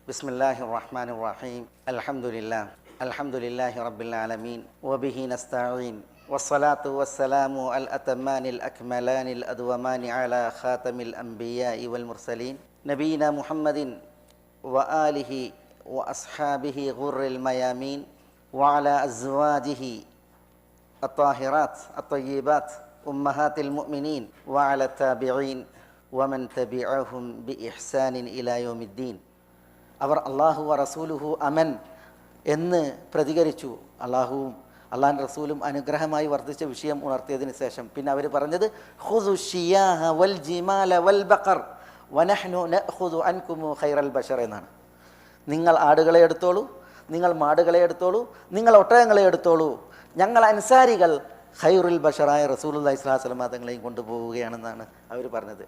ബിസ്മില്ലാഹിർ-റഹ്മാനിർ-റഹീം. അൽഹംദുലില്ലാഹി റബ്ബിൽ ആലമീൻ വബിഹി നസ്തഈൻ വസ്സലാത്തു വസ്സലാമു അൽ അതമ്മാനിൽ അക്മലാനിൽ അദ്വമാനി അലാ ഖാതമിൽ അംബിയാഇ വൽ മുർസലീൻ നബീന മുഹമ്മദിൻ വആലിഹി വഅസ്ഹാബിഹി ഗുർറിൽ മയാമീൻ വഅലാ അസ്വാജിഹി അത്വാഹിറാത്ത് അത്വയ്യിബാത്ത് ഉമ്മഹാത്തിൽ മുഅ്മിനീൻ വഅലാ താബിഈൻ വമൻ തബിഅഹും ബിഇഹ്സാനിൻ ഇലാ യൗമിദ്ദീൻ. അവർ അള്ളാഹു റസൂലുഹു അമൻ എന്ന് പ്രതികരിച്ചു. അള്ളാഹിൻ്റെ റസൂലും അനുഗ്രഹമായി വർദ്ധിച്ച വിഷയം ഉണർത്തിയതിന് ശേഷം പിന്നെ അവർ പറഞ്ഞത് ഖുദു ശിയാഹ വൽ ജിമാല വൽ ബഖർ വനഹ്നു നഖുദു അൻകുമു ഖൈറൽ ബശർ എന്നാണ്. നിങ്ങൾ ആടുകളെ എടുത്തോളൂ, നിങ്ങൾ മാടുകളെ എടുത്തോളൂ, നിങ്ങൾ ഒട്ടകങ്ങളെ എടുത്തോളൂ, ഞങ്ങൾ അൻസാരികൾ ഖൈറുൽ ബഷറായ റസൂലുള്ളാഹി സ്വല്ലല്ലാഹു അലൈഹി വസല്ലം തങ്ങളെയും കൊണ്ടുപോവുകയാണെന്നാണ് അവർ പറഞ്ഞത്.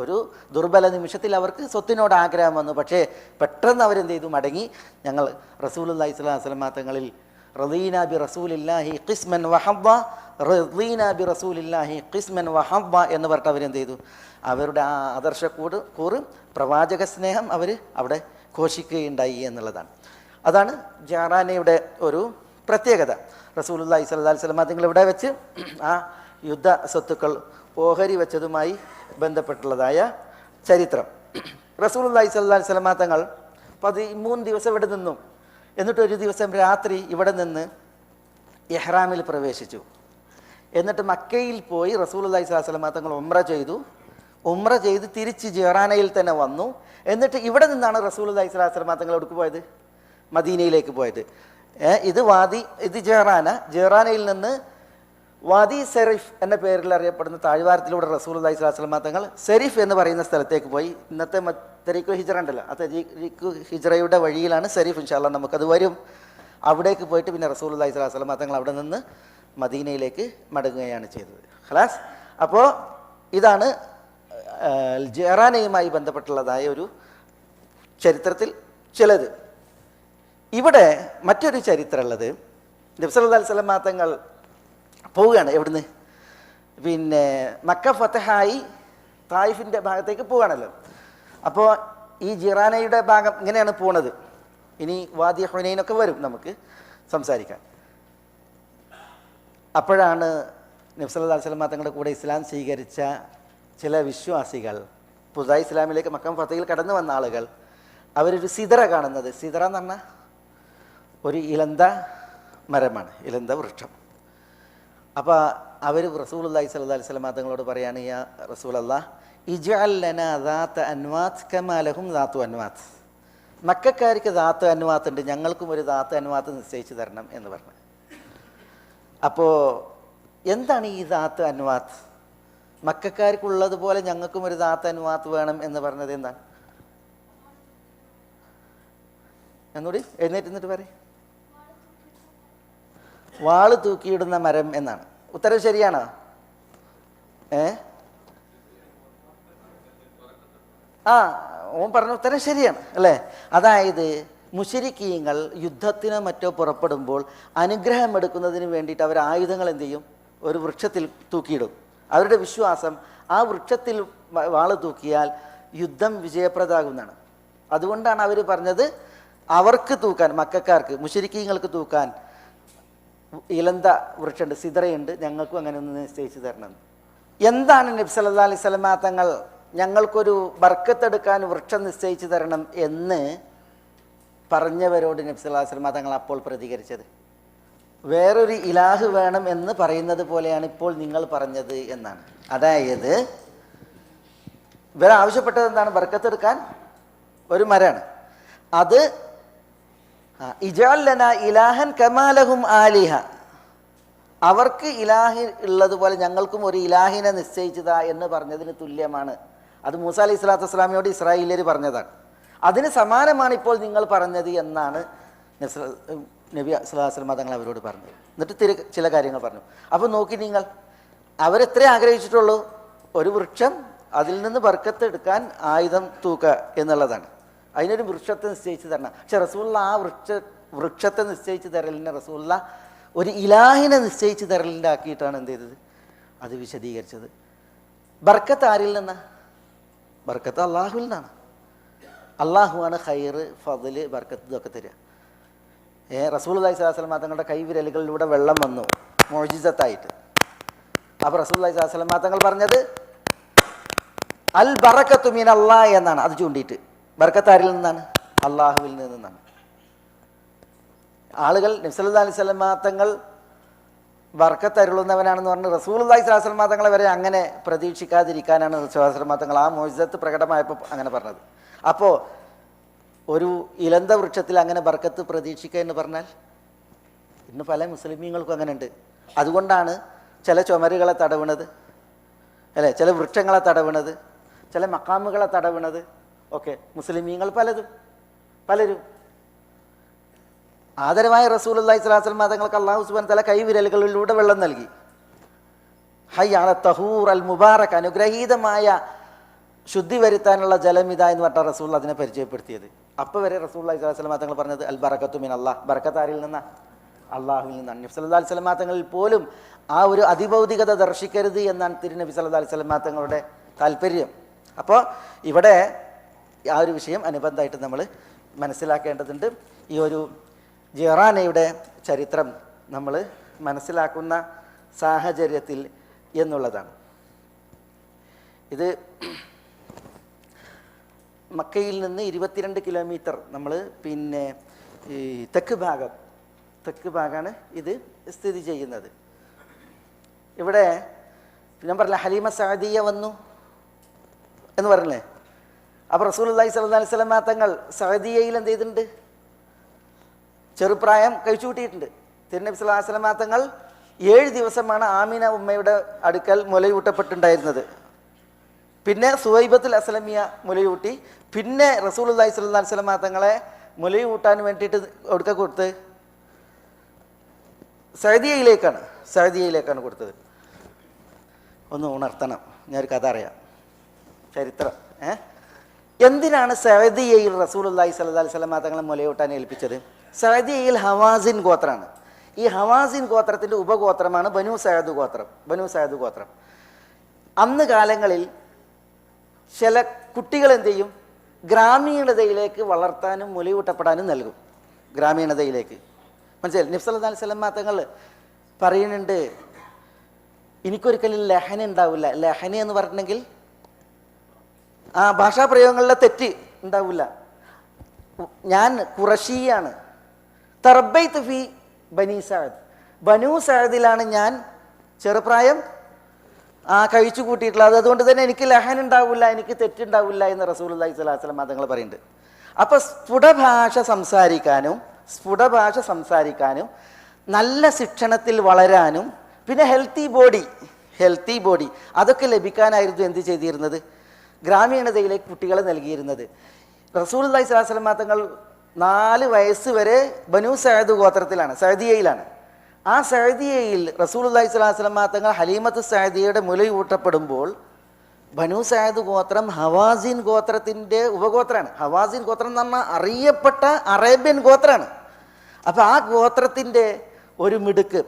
ഒരു ദുർബല നിമിഷത്തിൽ അവർക്ക് സ്വത്തിനോട് ആഗ്രഹം വന്നു. പക്ഷേ പെട്ടെന്ന് അവരെന്ത് ചെയ്തു? മടങ്ങി. ഞങ്ങൾ റസൂലുള്ളാഹി സ്വല്ലല്ലാഹു അലൈഹി വസല്ലം തങ്ങളിൽ റളീനാ ബി റസൂലില്ലാഹി ഖിസ്മൻ വഹബ്ബ റളീനാ ബി റസൂലില്ലാഹി ഖിസ്മൻ വഹബ്ബ എന്ന് പറഞ്ഞിട്ട് അവരെന്ത് ചെയ്തു? അവരുടെ ആ ആദർശക്കൂറ് പ്രവാചക സ്നേഹം അവർ അവിടെ ഘോഷിക്കുകയുണ്ടായി എന്നുള്ളതാണ്. അതാണ് ജഅറാനയുടെ ഒരു പ്രത്യേകത. റസൂലുള്ളാഹി സ്വല്ലല്ലാഹു അലൈഹി വസല്ലം തങ്ങൾ ഇവിടെ വെച്ച് ആ യുദ്ധ സ്വത്തുക്കൾ ഓഹരി വെച്ചതുമായി ബന്ധപ്പെട്ടുള്ളതായ ചരിത്രം. റസൂലുള്ളാഹി സ്വല്ലല്ലാഹു അലൈഹി വസല്ലം തങ്ങൾ 13 ദിവസം ഇവിടെ നിന്നു. എന്നിട്ട് ഒരു ദിവസം രാത്രി ഇവിടെ നിന്ന് ഇഹ്റാമിൽ പ്രവേശിച്ചു. എന്നിട്ട് മക്കയിൽ പോയി റസൂലുള്ളാഹി സ്വല്ലല്ലാഹു അലൈഹി വസല്ലം തങ്ങൾ ഉംറ ചെയ്ത് തിരിച്ച് ജഅറാനയിൽ തന്നെ വന്നു. എന്നിട്ട് ഇവിടെ നിന്നാണ് റസൂലുള്ളാഹി സ്വല്ലല്ലാഹു അലൈഹി വസല്ലം തങ്ങൾ എവിടേക്ക് പോയത്? മദീനയിലേക്ക് പോയത്. ഇത് ജഅറാനയിൽ നിന്ന് വാദി സെറിഫ് എന്ന പേരിൽ അറിയപ്പെടുന്ന താഴ്വാരത്തിലൂടെ റസൂലുള്ളാഹി സ്വല്ലല്ലാഹു അലൈഹി വസല്ലം തങ്ങൾ സെരിഫ് എന്ന് പറയുന്ന സ്ഥലത്തേക്ക് പോയി. ഇന്നത്തെ തരീഖുൽ ഹിജ്റ ഉണ്ടല്ലോ, ആ തരീഖുൽ ഹിജ്റയുടെ വഴിയിലാണ് സെരിഫ്. ഇൻഷാ അല്ലാഹ് നമുക്കത് വരും. അവിടേക്ക് പോയിട്ട് പിന്നെ റസൂലുള്ളാഹി സ്വല്ലല്ലാഹു അലൈഹി വസല്ലം തങ്ങൾ അവിടെ നിന്ന് മദീനയിലേക്ക് മടങ്ങുകയാണ് ചെയ്തത്. ഖലാസ്. അപ്പോൾ ഇതാണ് ജഅറാനയുമായി ബന്ധപ്പെട്ടുള്ളതായ ഒരു ചരിത്രത്തിൽ ചിലത്. ഇവിടെ മറ്റൊരു ചരിത്രമുള്ളത്, നബി സല്ലല്ലാഹു അലൈഹി വസല്ലം തങ്ങൾ പോവുകയാണ്. എവിടുന്ന്? പിന്നെ മക്ക ഫതഹായി തായിഫിൻ്റെ ഭാഗത്തേക്ക് പോവുകയാണല്ലോ. അപ്പോൾ ഈ ജഅറാനയുടെ ഭാഗം ഇങ്ങനെയാണ് പോണത്. ഇനി വാദി ഹുനൈനൊക്കെ വരും നമുക്ക് സംസാരിക്കാൻ. അപ്പോഴാണ് നബി സല്ലല്ലാഹു അലൈഹി വസല്ലം തങ്ങളുടെ കൂടെ ഇസ്ലാം സ്വീകരിച്ച ചില വിശ്വാസികൾ, പുതുതായി ഇസ്ലാമിലേക്ക് മക്ക ഫതഹിൽ കടന്നു വന്ന ആളുകൾ, അവരൊരു സിദറ കാണുന്നത്. സിദറ എന്ന് പറഞ്ഞാൽ ഒരു ഇലന്ത മരമാണ്, ഇലന്ത വൃക്ഷം. അപ്പോൾ അവർ റസൂലുള്ളാഹി സ്വല്ലല്ലാഹു അലൈഹി വസല്ലം തങ്ങളോട് പറയാണ്, യാ റസൂലല്ലാഹ് ഇജ്അൽ ലനാ ദാത അൻവാത്ത് കമാ ലഹും ദാതു അൻവാത്ത്. മക്കക്കാർക്ക് ദാത്ത് അൻവാത്ത് ഉണ്ട്, ഞങ്ങൾക്കും ഒരു ദാത്ത് അൻവാത്ത് നിശ്ചയിച്ചു തരണം എന്ന് പറഞ്ഞു. അപ്പോൾ എന്താണ് ഈ ദാത്ത് അൻവാത്ത്? മക്കക്കാർക്കുള്ളതുപോലെ ഞങ്ങൾക്കും ഒരു ദാത്ത് അൻവാത്ത് വേണം എന്ന് പറഞ്ഞത് എന്താണ്? എന്നൂടി എഴുന്നേറ്റ് പറയും. വാള് തൂക്കിയിടുന്ന മരം എന്നാണ്. ഉത്തരം ശരിയാണോ? ഓൻ പറഞ്ഞ ഉത്തരം ശരിയാണ് അല്ലേ? അതായത് മുശ്രിക്കീങ്ങൾ യുദ്ധത്തിനോ മറ്റോ പുറപ്പെടുമ്പോൾ അനുഗ്രഹം എടുക്കുന്നതിന് വേണ്ടിയിട്ട് അവർ ആയുധങ്ങൾ എന്ത് ചെയ്യും? ഒരു വൃക്ഷത്തിൽ തൂക്കിയിടും. അവരുടെ വിശ്വാസം ആ വൃക്ഷത്തിൽ വാള് തൂക്കിയാൽ യുദ്ധം വിജയപ്രദമാകുന്നതാണ്. അതുകൊണ്ടാണ് അവർ പറഞ്ഞത് അവർക്ക് തൂക്കാൻ, മക്കക്കാർക്ക് മുശ്രിക്കീങ്ങൾക്ക് തൂക്കാൻ ഇലന്ത വൃക്ഷമുണ്ട്, സിദറയുണ്ട്, ഞങ്ങൾക്കും അങ്ങനെ ഒന്ന് നിശ്ചയിച്ചു തരണം. എന്താണ് നബി സല്ലല്ലാഹു അലൈഹി വസല്ലം തങ്ങൾ ഞങ്ങൾക്കൊരു ബർക്കത്തെടുക്കാൻ വൃക്ഷം നിശ്ചയിച്ചു തരണം എന്ന് പറഞ്ഞവരോട് നബി സല്ലല്ലാഹു അലൈഹി വസല്ലം തങ്ങൾ അപ്പോൾ പ്രതികരിച്ചത്? വേറൊരു ഇലാഹ് വേണം എന്ന് പറയുന്നത് പോലെയാണ് ഇപ്പോൾ നിങ്ങൾ പറഞ്ഞത് എന്നാണ്. അതായത് ഇവർ ആവശ്യപ്പെട്ടത് എന്താണ്? ബർക്കത്തെടുക്കാൻ ഒരു മരമാണ്. അത് ഇജഅൽ ലനാ ഇലാഹൻ കമാ ലഹും ആലിഹ, അവർക്ക് ഇലാഹി ഉള്ളതുപോലെ ഞങ്ങൾക്കും ഒരു ഇലാഹിനെ നിശ്ചയിച്ചതാ എന്ന് പറഞ്ഞതിന് തുല്യമാണ്. അത് മൂസ അലൈഹി സ്വലാത്തു വസ്സലാമിയോട് ഇസ്രായേലിയർ പറഞ്ഞതാണ്. അതിന് സമാനമാണ് ഇപ്പോൾ നിങ്ങൾ പറഞ്ഞത് എന്നാണ് നബി സല്ലല്ലാഹു അലൈഹി വസല്ലം തങ്ങൾ അവരോട് പറഞ്ഞത്. എന്നിട്ട് ചില കാര്യങ്ങൾ പറഞ്ഞു. അപ്പോൾ നോക്കി നിങ്ങൾ, അവരെത്രേ ആഗ്രഹിച്ചിട്ടുള്ളൂ? ഒരു വൃക്ഷം, അതിൽ നിന്ന് ബർക്കത്ത് എടുക്കാൻ ആയുധം തൂക്കുക എന്നുള്ളതാണ്. അതിനൊരു വൃക്ഷത്തെ നിശ്ചയിച്ച് തരണം. പക്ഷെ റസൂലുള്ള ആ വൃക്ഷത്തെ നിശ്ചയിച്ച് തരലിനെ റസൂലുള്ള ഒരു ഇലാഹിനെ നിശ്ചയിച്ച് തരലിൻ്റെ ആക്കിയിട്ടാണ് എന്ത് ചെയ്തത്? അത് വിശദീകരിച്ചത്. ബർക്കത്ത് ആരിൽ നിന്നാണ്? ബർക്കത്ത് അള്ളാഹുവിൽ നിന്നാണ്. അള്ളാഹുവാണ് ഖൈർ, ഫضല്, ബർക്കത്ത് ഇതൊക്കെ തരിക. റസൂലുള്ളാഹി സ്വല്ലല്ലാഹു അലൈഹി വസല്ലം തങ്ങളുടെ കൈവിരലുകളിലൂടെ വെള്ളം വന്നു മുഅ്ജിസത്തായിട്ട്. അപ്പോൾ റസൂലുള്ളാഹി സ്വല്ലല്ലാഹു അലൈഹി വസല്ലം തങ്ങൾ പറഞ്ഞത് അൽ ബറക്കത്തു മിനല്ലാഹ് എന്നാണ്. അത് ചൂണ്ടിയിട്ട് ബർക്കത്ത് ആരിൽ നിന്നാണ്? അള്ളാഹുവിൽ നിന്നാണ്. ആളുകൾ നബി സല്ലല്ലാഹു അലൈഹി വസല്ലം തങ്ങൾ ബർക്കത്ത് അരുളുന്നവനാണെന്ന് പറഞ്ഞ് റസൂലുള്ളാഹി സ്വല്ലല്ലാഹു അലൈഹി വസല്ലം തങ്ങളെ വരെ അങ്ങനെ പ്രതീക്ഷിക്കാതിരിക്കാനാണ് റസൂലുള്ളാഹി സ്വല്ലല്ലാഹു അലൈഹി വസല്ലം തങ്ങൾ ആ മുഅ്ജിസത്ത് പ്രകടമായപ്പോൾ അങ്ങനെ പറഞ്ഞത്. അപ്പോൾ ഒരു ഇലന്ത വൃക്ഷത്തിൽ അങ്ങനെ ബർക്കത്ത് പ്രതീക്ഷിക്കുക എന്ന് പറഞ്ഞാൽ ഇന്ന് പല മുസ്ലിമീങ്ങൾക്കും അങ്ങനെ ഉണ്ട്. അതുകൊണ്ടാണ് ചില ചുമരുകളെ തടവുന്നത്, അല്ലേ, ചില വൃക്ഷങ്ങളെ തടവുന്നത്, ചില മക്കാമുകളെ തടവുന്നത് ഒക്കെ മുസ്ലിമീങ്ങൾ പലരും. ആദരവായ റസൂലുള്ളാഹി സ്വല്ലല്ലാഹു അലൈഹി വസല്ലം തങ്ങൾക്ക് അല്ലാഹു സുബ്ഹാനഹു വ തആല കൈവിരലുകളിലൂടെ വെള്ളം നൽകി. ഹയ്യ അല തഹൂർ അൽ മുബാറക്, അനുഗ്രഹീതമായ ശുദ്ധി വരുത്താനുള്ള ജലമിത എന്ന് പറഞ്ഞ റസൂൽ അതിനെ പരിചയപ്പെടുത്തിയത്. അപ്പോൾ വരെ റസൂലുള്ളാഹി സ്വല്ലല്ലാഹു അലൈഹി വസല്ലം തങ്ങൾ പറഞ്ഞത് അൽ ബറക്കത്തു മിനല്ലാഹ്, ബർക്കത്ത് ആരിൽ നിന്നാണ്? അള്ളാഹുവിൽ നിന്നാണ്. നബി സല്ലല്ലാഹു അലൈഹി വസല്ലം തങ്ങളിൽ പോലും ആ ഒരു അതിഭൗതികത ദർശിക്കരുത് എന്നാണ് തിരുനബി സല്ലല്ലാഹു അലൈഹി വസല്ലം തങ്ങളുടെ താല്പര്യം. അപ്പോൾ ഇവിടെ ആ ഒരു വിഷയം അനുബന്ധമായിട്ട് നമ്മൾ മനസ്സിലാക്കേണ്ടതുണ്ട്. ഈ ഒരു ജിറാനയുടെ ചരിത്രം നമ്മൾ മനസ്സിലാക്കുന്ന സാഹചര്യത്തിൽ എന്നുള്ളതാണ്. ഇത് മക്കയിൽ നിന്ന് 22 കിലോമീറ്റർ നമ്മൾ ഈ തെക്ക് ഭാഗമാണ് ഇത് സ്ഥിതി ചെയ്യുന്നത്. ഇവിടെ ഞാൻ പറഞ്ഞില്ല ഹലീമ സഅദിയ വന്നു എന്ന് പറഞ്ഞില്ലേ. അപ്പോൾ റസൂലുള്ളാഹി സ്വല്ലല്ലാഹു അലൈഹി വസല്ലം തങ്ങൾ സഅദിയയിൽ എന്ത് ചെയ്തിട്ടുണ്ട്? ചെറുപ്രായം കഴിച്ചു കൂട്ടിയിട്ടുണ്ട്. തിരുനബി സല്ലല്ലാഹു അലൈഹി വസല്ലം തങ്ങൾ 7 ദിവസമാണ് ആമിന ഉമ്മയുടെ അടുക്കൽ മുലയൂട്ടപ്പെട്ടിട്ടുണ്ടായിരുന്നത്. പിന്നെ സുവൈബത്തുൽ അസ്ലമിയ മുലയൂട്ടി. പിന്നെ റസൂലുള്ളാഹി സ്വല്ലല്ലാഹു അലൈഹി വസല്ലം തങ്ങളെ മുലയൂട്ടാൻ വേണ്ടിയിട്ട് കൊടുക്ക കൊടുത്ത് സഅദിയയിലേക്കാണ് കൊടുത്തത്. ഒന്ന് ഉണർത്തണം, ഞാനൊരു കഥ അറിയാം, ചരിത്രം. എന്തിനാണ് സഅദിയയിൽ റസൂലുള്ളാഹി സ്വല്ലല്ലാഹു അലൈഹി വസല്ലം തങ്ങളെ മുലയൂട്ടാൻ ഏൽപ്പിച്ചത്? സഅദിയയിൽ ഹവാസിൻ ഗോത്രമാണ്. ഈ ഹവാസിൻ ഗോത്രത്തിൻ്റെ ഉപഗോത്രമാണ് ബനു സഅദ് ഗോത്രം. അന്ന് കാലങ്ങളിൽ ചില കുട്ടികൾ എന്ത് ചെയ്യും? ഗ്രാമീണതയിലേക്ക് വളർത്താനും മുലയൂട്ടപ്പെടാനും നൽകും. ഗ്രാമീണതയിലേക്ക് മനസ്സിലായി. നബി സല്ലല്ലാഹു അലൈഹി വസല്ലം തങ്ങൾ പറയുന്നുണ്ട്, എനിക്കൊരിക്കലും ലഹന ഉണ്ടാവില്ല. ലഹന എന്ന് പറഞ്ഞിട്ടുണ്ടെങ്കിൽ ആ ഭാഷാപ്രയോഗങ്ങളിലെ തെറ്റ് ഉണ്ടാവില്ല. ഞാൻ ഖുറശിയാണ്. തറബൈതു ഫി ബനി സഅദ്, ബനു സഅദിലാണ് ഞാൻ ചെറുപ്രായം കഴിച്ചു കൂട്ടിയിട്ടുള്ളത്. അതുകൊണ്ട് തന്നെ എനിക്ക് ലഹന ഉണ്ടാവില്ല, എനിക്ക് തെറ്റുണ്ടാവില്ല എന്ന് റസൂലുള്ളാഹി സ്വല്ലല്ലാഹു അലൈഹി വസല്ലം തങ്ങൾ പറയുന്നുണ്ട്. അപ്പോൾ സ്ഫുടഭാഷ സംസാരിക്കാനും നല്ല ശിക്ഷണത്തിൽ വളരാനും പിന്നെ ഹെൽത്തി ബോഡി അതൊക്കെ ലഭിക്കാനായിരുന്നു എന്ത് ചെയ്തിരുന്നത്? ഗ്രാമീണതയിലേക്ക് കുട്ടികളെ നൽകിയിരുന്നത്. റസൂലുള്ളാഹി സ്വല്ലല്ലാഹു അലൈഹി വസല്ലം തങ്ങൾ 4 വയസ്സ് വരെ ബനു സഅദ് ഗോത്രത്തിലാണ്, സഅദിയയിലാണ്. ആ സഅദിയയിൽ റസൂലുള്ളാഹി സ്വല്ലല്ലാഹു അലൈഹി വസല്ലം തങ്ങൾ ഹലീമത്ത് സഅദിയയുടെ മുലയൂട്ടപ്പെടുമ്പോൾ ബനു സഅദ് ഗോത്രം ഹവാസിൻ ഗോത്രത്തിൻ്റെ ഉപഗോത്രമാണ്. ഹവാസിൻ ഗോത്രം എന്ന് പറഞ്ഞാൽ അറിയപ്പെട്ട അറേബ്യൻ ഗോത്രമാണ്. അപ്പോൾ ആ ഗോത്രത്തിൻ്റെ ഒരു മിടുക്ക്.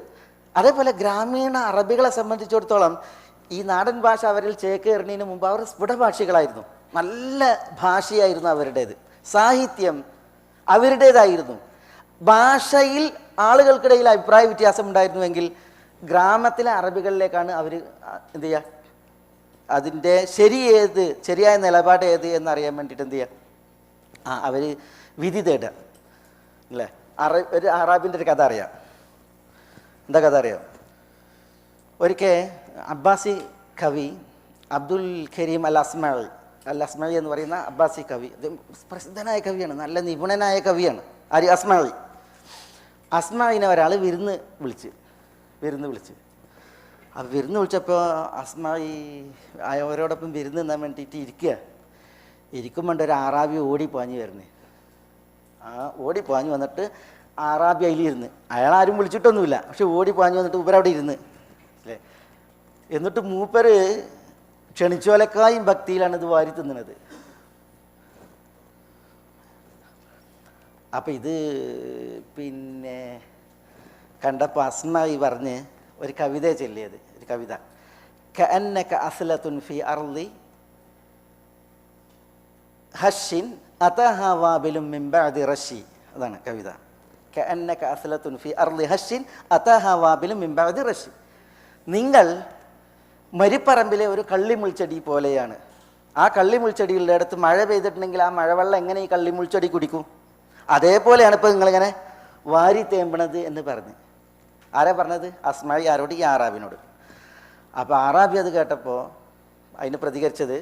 അതേപോലെ ഗ്രാമീണ അറബികളെ സംബന്ധിച്ചിടത്തോളം ഈ നാടൻ ഭാഷ അവരിൽ ചേക്കേറുന്നതിന് മുമ്പ് അവർ സ്ഫുടഭാഷികളായിരുന്നു. നല്ല ഭാഷയായിരുന്നു അവരുടേത്. സാഹിത്യം അവരുടേതായിരുന്നു. ഭാഷയിൽ ആളുകൾക്കിടയിൽ അഭിപ്രായ വ്യത്യാസം ഉണ്ടായിരുന്നുവെങ്കിൽ ഗ്രാമത്തിലെ അറബികളിലേക്കാണ് അവർ എന്ത് ചെയ്യുക, അതിൻ്റെ ശരിയായ നിലപാട് ഏത് എന്നറിയാൻ വേണ്ടിയിട്ട് എന്ത് ചെയ്യുക, അവർ വിധി തേടുക അല്ലേ. ഒരു അറാബിൻ്റെ ഒരു കഥ അറിയാം. എന്താ കഥ അറിയാം? ഒരിക്കൽ അബ്ബാസി കവി അബ്ദുൽ കരീം അൽ അസ്മഈ എന്ന് പറയുന്ന അബ്ബാസി കവി, പ്രസിദ്ധനായ കവിയാണ്, നല്ല നിപുണനായ കവിയാണ്. അസ്മഈനെ ഒരാൾ വിരുന്ന് വിളിച്ച് അപ്പോൾ വിരുന്ന് വിളിച്ചപ്പോൾ അസ്മഈ അവരോടൊപ്പം വിരുന്ന് നിന്നാൻ വേണ്ടിയിട്ട് ഇരിക്കുമ്പോണ്ട് ഒരു അറാബി ഓടിപ്പാഞ്ഞ് വരുന്നേ. ഓടിപ്പാഞ്ഞ് വന്നിട്ട് അറാബി അതിലിരുന്ന്, അയാളാരും വിളിച്ചിട്ടൊന്നുമില്ല, പക്ഷെ ഓടിപ്പാഞ്ഞ് വന്നിട്ട് ഇവരവിടെ ഇരുന്ന് അല്ലേ. എന്നിട്ട് മൂപ്പര് ക്ഷണിച്ചോലക്കായും ഭക്തിയിലാണ് ഇത് വാരി തിന്നുന്നത്. അപ്പം ഇത് പിന്നെ കണ്ടപ്പോൾ അസ്മഈ പറഞ്ഞ് ഒരു കവിത ചൊല്ലിയത്. ഒരു കവിത, കഅന്നക അസ്ലത്തുൻ ഫി അർളി ഹഷിൻ അതഹ വാബിലും മിൻ ബഅദി റശി. അതാണ് കവിത. കഅന്നക അസ്ലത്തുൻ ഫി അർളി ഹശ്ശിൻ അതഹ വാബിലും മിൻ ബഅദി റശി. നിങ്ങൾ മരിപ്പറമ്പിലെ ഒരു കള്ളിമുൾച്ചെടി പോലെയാണ്. ആ കള്ളിമുൾച്ചെടിയുടെ അടുത്ത് മഴ പെയ്തിട്ടുണ്ടെങ്കിൽ ആ മഴവെള്ളം എങ്ങനെ ഈ കള്ളിമുൾച്ചെടി കുടിക്കും? അതേപോലെയാണ് ഇപ്പോൾ നിങ്ങളിങ്ങനെ വാരി തേമ്പണത് എന്ന് പറഞ്ഞ്. ആരാ പറഞ്ഞത്? അസ്മായി. ആരോട്? ഈ ആറാബിനോട്. അപ്പോൾ ആറാബി അത് കേട്ടപ്പോൾ അതിന് പ്രതികരിച്ചത്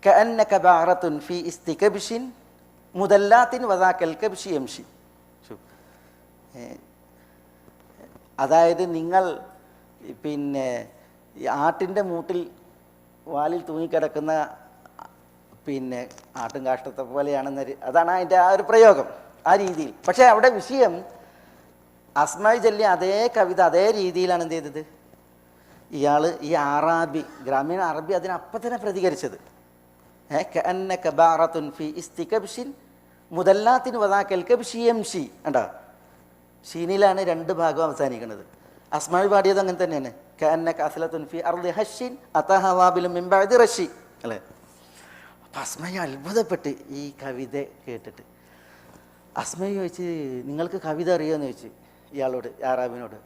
കഅന്നക ബഅറത്തുൻ ഫി ഇസ്തികബ്ഷിൻ മുദല്ലാത്തിൻ വദാകൽ കബ്ഷി യംഷി. അതായത് നിങ്ങൾ പിന്നെ ഈ ആട്ടിൻ്റെ മൂട്ടിൽ വാലിൽ തൂങ്ങിക്കിടക്കുന്ന പിന്നെ ആട്ടും കാഷ്ടത്തെ പോലെയാണെന്ന അതാണ് അതിൻ്റെ ആ ഒരു പ്രയോഗം, ആ രീതിയിൽ. പക്ഷേ അവിടെ വിഷയം അസ്മായി ചൊല്ലിയ അതേ കവിത അതേ രീതിയിലാണ് എന്ത് ചെയ്തത് ഇയാൾ, ഈ ആറാബി, ഗ്രാമീണ അറബി അതിനപ്പം തന്നെ പ്രതികരിച്ചത്. കഅന്നക ബഅറത്തുൻ ഫി ഇസ്തികബ്ഷിൻ മുദല്ലാത്തിൻ വദാകൽ കബ്ഷി യംഷി. കണ്ടോ, ഷീനിലാണ് രണ്ട് ഭാഗം അവസാനിക്കുന്നത്. അസ്മായി പാടിയത് അങ്ങനെ തന്നെയാണ്. കഅന്നക അസ്ലത്തുൻ ഫി അർളി ഹശ്ശിൻ അതഹ വാബിലും മിൻ ബഅദി റശി. അല്ലേ? അപ്പം അസ്മായി അത്ഭുതപ്പെട്ട് ഈ കവിത കേട്ടിട്ട്. അസ്മായി ചോദിച്ച് നിങ്ങൾക്ക് കവിത അറിയുമെന്ന് ചോദിച്ചു ഇയാളോട്, ആറാബിനോട്.